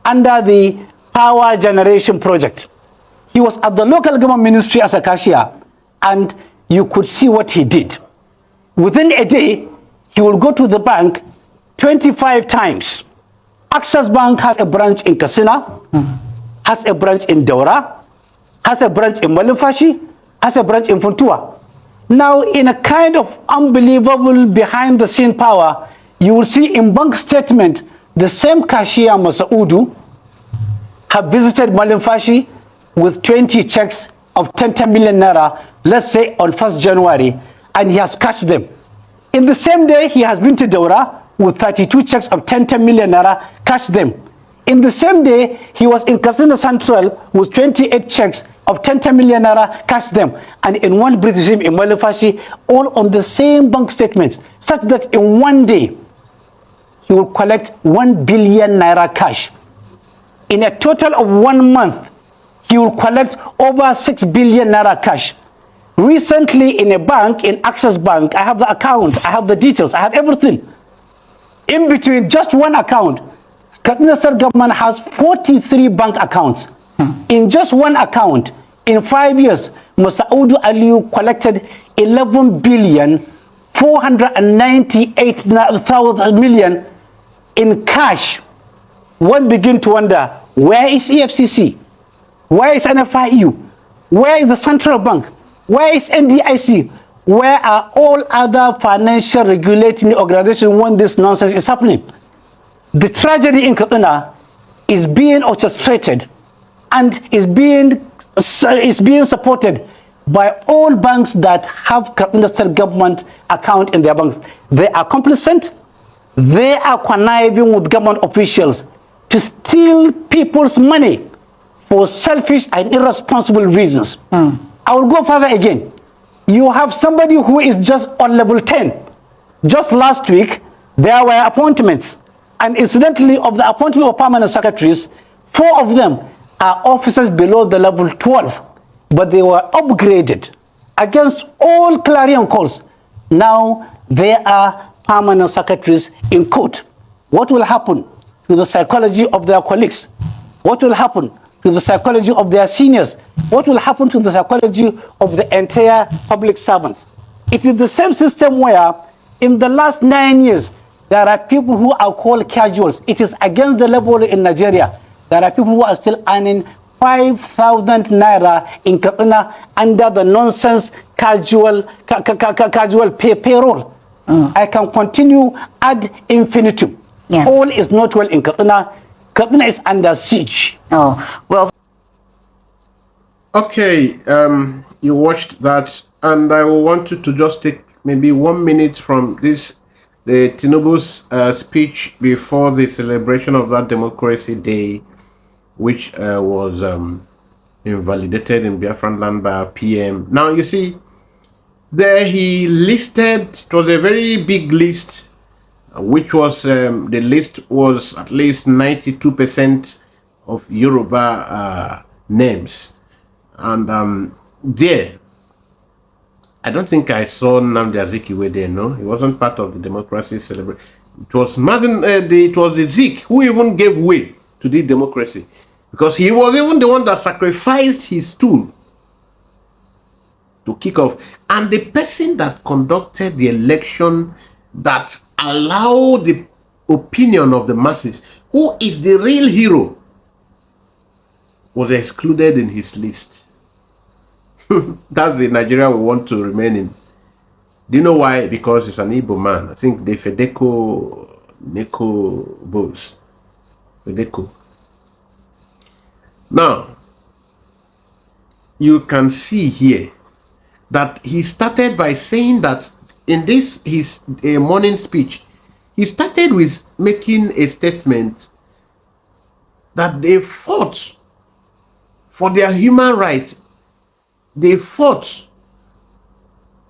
under the power generation project. He was at the local government ministry as a cashier, and you could see what he did. Within a day, he will go to the bank 25 times. Access Bank has a branch in Katsina, has a branch in Daura, has a branch in Malumfashi, has a branch in Funtua. Now, in a kind of unbelievable behind-the-scene power, you will see in bank statement the same cashier, Masaudu, have visited Malumfashi with 20 checks of 10 million naira, let's say on 1st January, and he has cashed them. In the same day, he has been to Daura with 32 checks of 10 million naira, cashed them. In the same day, he was in Kasina Central with 28 checks of 10 million naira, cashed them. And in one British in Malifashi, all on the same bank statements, such that in one day, he will collect 1 billion naira cash. In a total of 1 month, he will collect over 6 billion naira cash. Recently, in a bank, in Access Bank, I have the account, I have the details, I have everything. In between just one account, Kaduna State government has 43 bank accounts. In just one account, in 5 years, Masaudu Aliyu collected 11 billion 498 million in cash. One begin to wonder, where is EFCC? Where is NFIU? Where is the Central Bank? Where is NDIC? Where are all other financial regulating organizations when this nonsense is happening? The tragedy in Kaduna is being orchestrated and is being supported by all banks that have Kaduna State government account in their banks. They are complicit. They are conniving with government officials to steal people's money for selfish and irresponsible reasons. I will go further again. You have somebody who is just on level 10. Just last week, there were appointments. And incidentally, of the appointment of permanent secretaries, 4 of them are officers below the level 12. But they were upgraded against all clarion calls. Now they are permanent secretaries in court. What will happen to the psychology of their colleagues? What will happen to the psychology of their seniors? What will happen to the psychology of the entire public servants? It is the same system where in the last 9 years, there are people who are called casuals. It is against the level in Nigeria. There are people who are still earning 5,000 naira in Kaduna under the nonsense casual payroll. I can continue ad infinitum. Yeah. All is not well in Kaduna. Kaduna is under siege. Oh, well. Okay, you watched that, and I want you to just take maybe 1 minute from this, the Tinubu's speech before the celebration of that Democracy Day, which was invalidated in Biafran land by our PM. Now, you see, there he listed, it was a very big list, which was, the list was at least 92% of Yoruba names. And there, I don't think I saw Nnamdi Azikiwe there, no? He wasn't part of the democracy celebration. It was it was the Zik who even gave way to the democracy, because he was even the one that sacrificed his stool to kick off. And the person that conducted the election, that allowed the opinion of the masses, who is the real hero, was excluded in his list. That's the Nigeria we want to remain in. Do you know why? Because he's an Igbo man. I think the Fedeco Neko Bose. Fedeco. Now, you can see here that he started by saying that in this, his morning speech, he started with making a statement that they fought for their human rights. They fought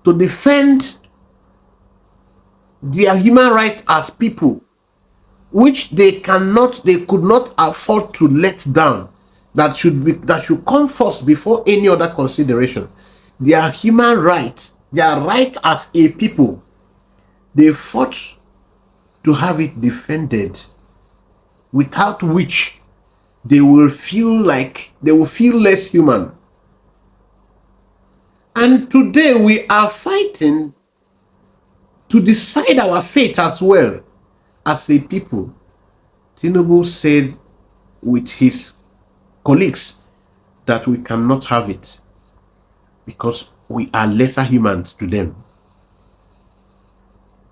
to defend their human rights as people, which they could not afford to let down. That should come first before any other consideration. Their human rights, their right as a people, they fought to have it defended, without which they will feel less human. And today we are fighting to decide our fate as well as a people. Tinubu said with his colleagues that we cannot have it because we are lesser humans to them.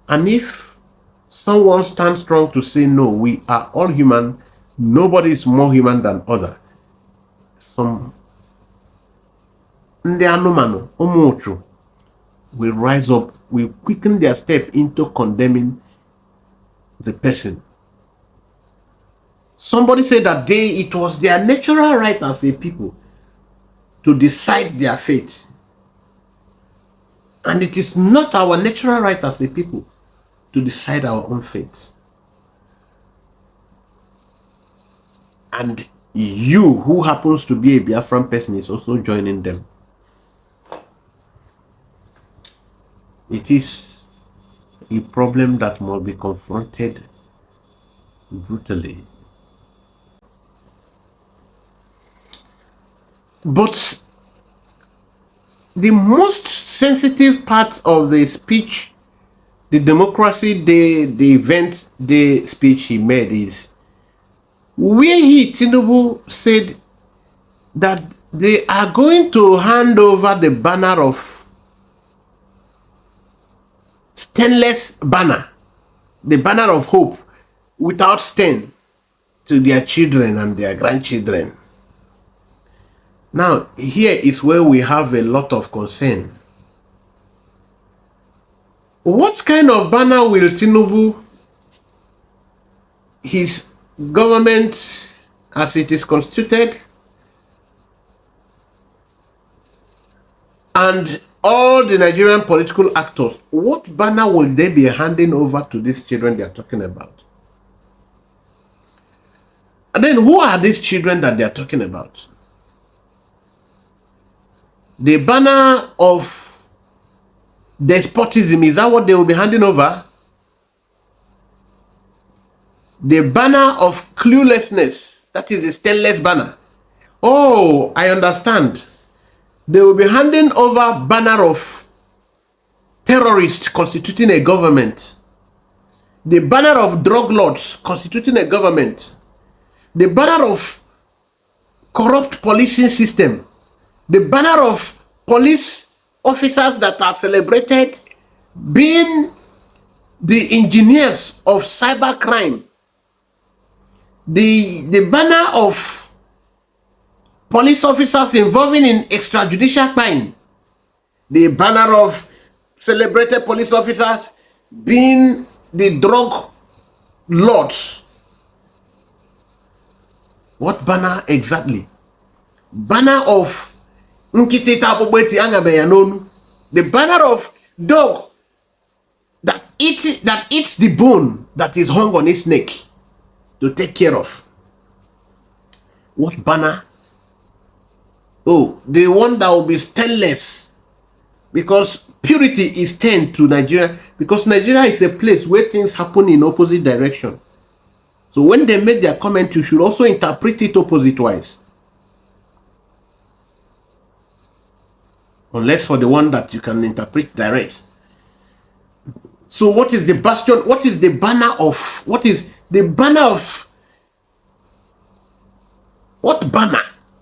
And if someone stands strong to say no, we are all human, nobody is more human than other. will rise up, will quicken their step into condemning the person. Somebody said that it was their natural right as a people to decide their fate. And it is not our natural right as a people to decide our own fate. And you, who happens to be a Biafran person, is also joining them. It is a problem that must be confronted brutally. But the most sensitive part of the speech, the democracy day, the event day speech he made, is where Tinubu said that they are going to hand over the banner of stainless banner, the banner of hope without stain, to their children and their grandchildren. Now, here is where we have a lot of concern. What kind of banner will Tinubu, his government as it is constituted, and all the Nigerian political actors, what banner will they be handing over to these children they are talking about? And then who are these children that they are talking about? The banner of despotism, is that what they will be handing over? The banner of cluelessness, that is the stainless banner. Oh, I understand. They will be handing over banner of terrorists constituting a government. The banner of drug lords constituting a government. The banner of corrupt policing system. The banner of police officers that are celebrated being the engineers of cybercrime. The banner of police officers involving in extrajudicial crime. The banner of celebrated police officers being the drug lords. What banner exactly? Banner of the banner of dog that eats the bone that is hung on its neck to take care of. What banner? Oh, the one that will be stainless, because purity is turned to Nigeria, because Nigeria is a place where things happen in opposite direction. So when they make their comment, you should also interpret it opposite wise. Unless for the one that you can interpret direct. So what is the bastion? What is the banner of? What is the banner of? What banner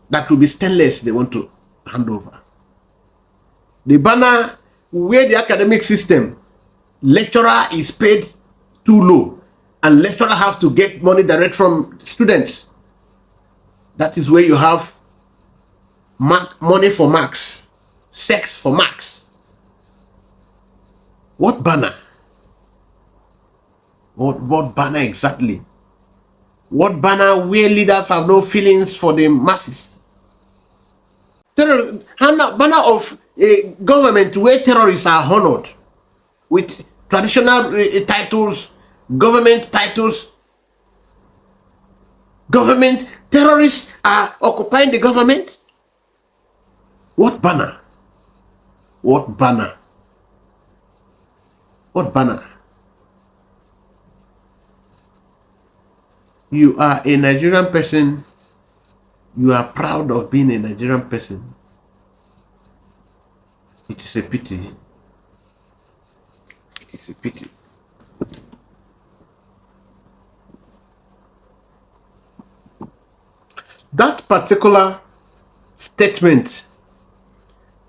that will be stainless they want to hand over? The banner where the academic system, lecturer is paid too low and lecturer have to get money direct from students. That is where you have money for marks. Sex for marks. What banner? What banner exactly? What banner where leaders have no feelings for the masses? Banner of a government where terrorists are honored with traditional titles, government titles. Government terrorists are occupying the government. What banner? What banner? What banner? You are a Nigerian person. You are proud of being a Nigerian person. It is a pity. It is a pity. That particular statement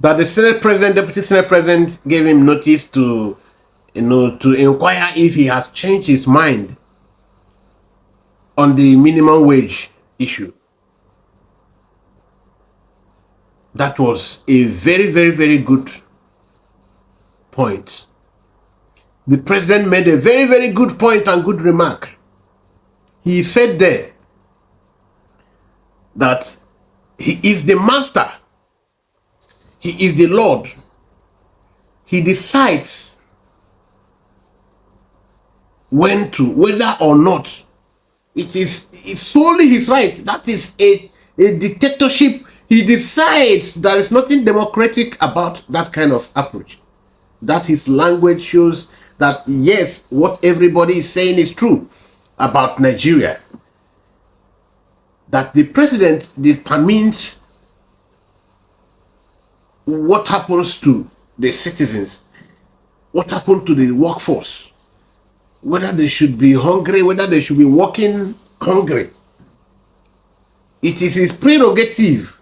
that the Senate President, Deputy Senate President gave him notice to, to inquire if he has changed his mind on the minimum wage issue. That was a very, very, very good point. The president made a very, very good point and good remark. He said there that he is the master. He is the Lord. He decides whether or not it's solely his right. That is a dictatorship. He decides. There is nothing democratic about that kind of approach. That his language shows that yes, what everybody is saying is true about Nigeria. That the president determines what happens to the citizens, what happened to the workforce, whether they should be hungry, whether they should be working hungry. It is his prerogative.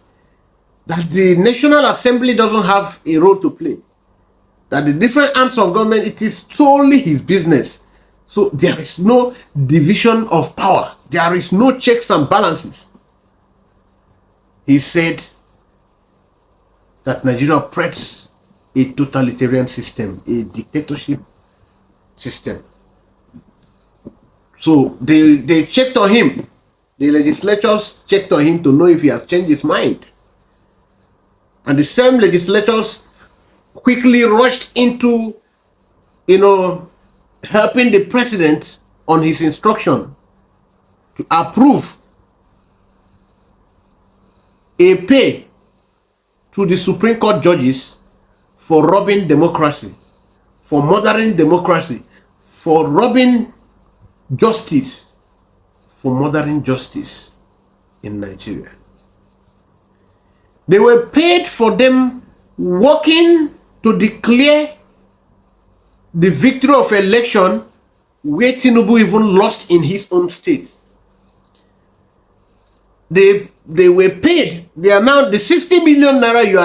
That the National Assembly doesn't have a role to play. That the different arms of government, it is solely his business. So there is no division of power. There is no checks and balances. He said that Nigeria operates a totalitarian system, a dictatorship system. So they checked on him. The legislators checked on him to know if he has changed his mind. And the same legislators quickly rushed into, helping the president on his instruction to approve a pay to the Supreme Court judges for robbing democracy, for murdering democracy, for robbing justice, for murdering justice in Nigeria. They were paid for them working to declare the victory of election where Tinubu even lost in his own state. They were paid. They are now the 60 million naira you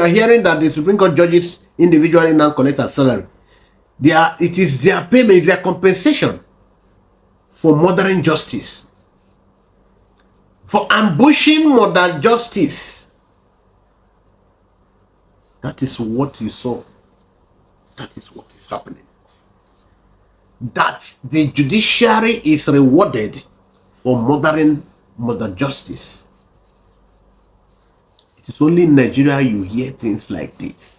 are hearing that the Supreme Court judges individually now collect as salary. It is their payment, their compensation for murdering justice, for ambushing murder justice. That is what you saw. That is what is happening. That the judiciary is rewarded for murdering murder justice. It is only in Nigeria you hear things like this.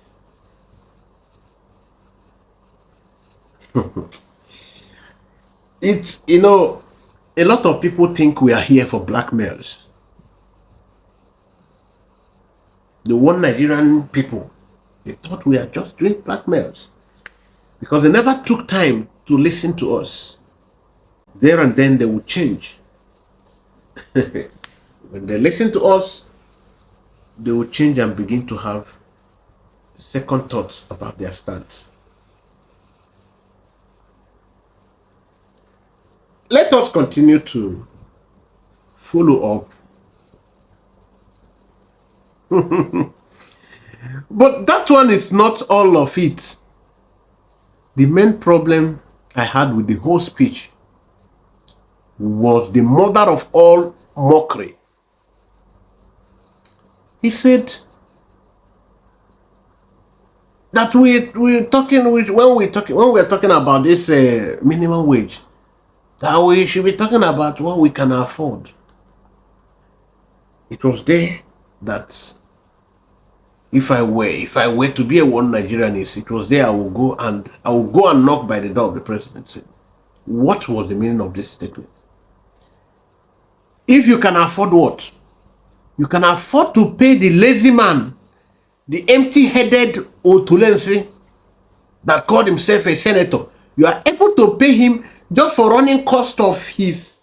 It's, a lot of people think we are here for blackmails. The one Nigerian people, they thought we are just doing blackmails because they never took time to listen to us. There and then they would change. When they listen to us, they will change and begin to have second thoughts about their stance. Let us continue to follow up. But that one is not all of it. The main problem I had with the whole speech was the mother of all mockery. He said that we're talking when we're talking about this minimum wage, that we should be talking about what we can afford. It was there that if I were to be a one Nigerianist, it was there I will go and knock by the door of the presidency. What was the meaning of this statement? If you can afford what? You can afford to pay the lazy man, the empty-headed Otulensi that called himself a senator. You are able to pay him just for running cost of himself,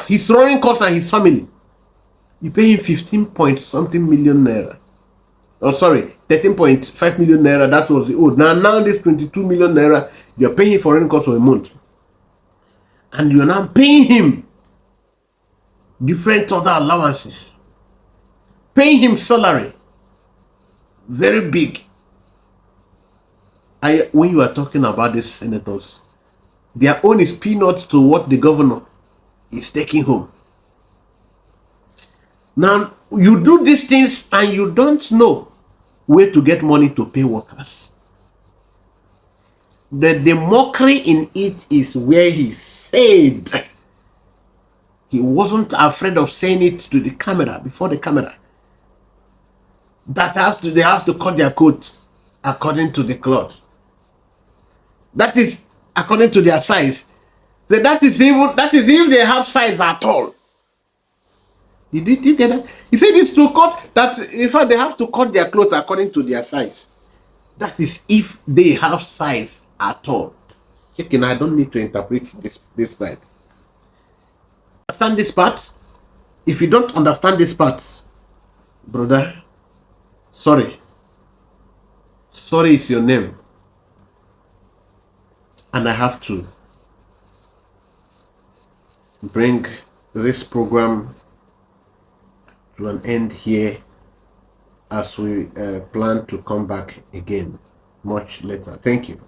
his running cost and his family. You pay him 15 point something million naira. Oh, sorry, 13.5 million naira. That was the old. Now this 22 million naira, you're paying him for running cost of a month. And you're now paying him different other allowances. Paying him salary. Very big. When you are talking about these senators, their own is peanuts to what the governor is taking home. Now, you do these things and you don't know way to get money to pay workers. The mockery in it is where he said, he wasn't afraid of saying it to the camera, before the camera, that they have to cut their coat according to the cloth. That is according to their size. So that is if they have size at all. Did you get that? He said it's to cut, that in fact they have to cut their clothes according to their size. That is if they have size at all. Chicken, I don't need to interpret this part. Understand this part? If you don't understand this part, brother, sorry. Sorry is your name. And I have to bring this program to an end here, as we plan to come back again much later. Thank you.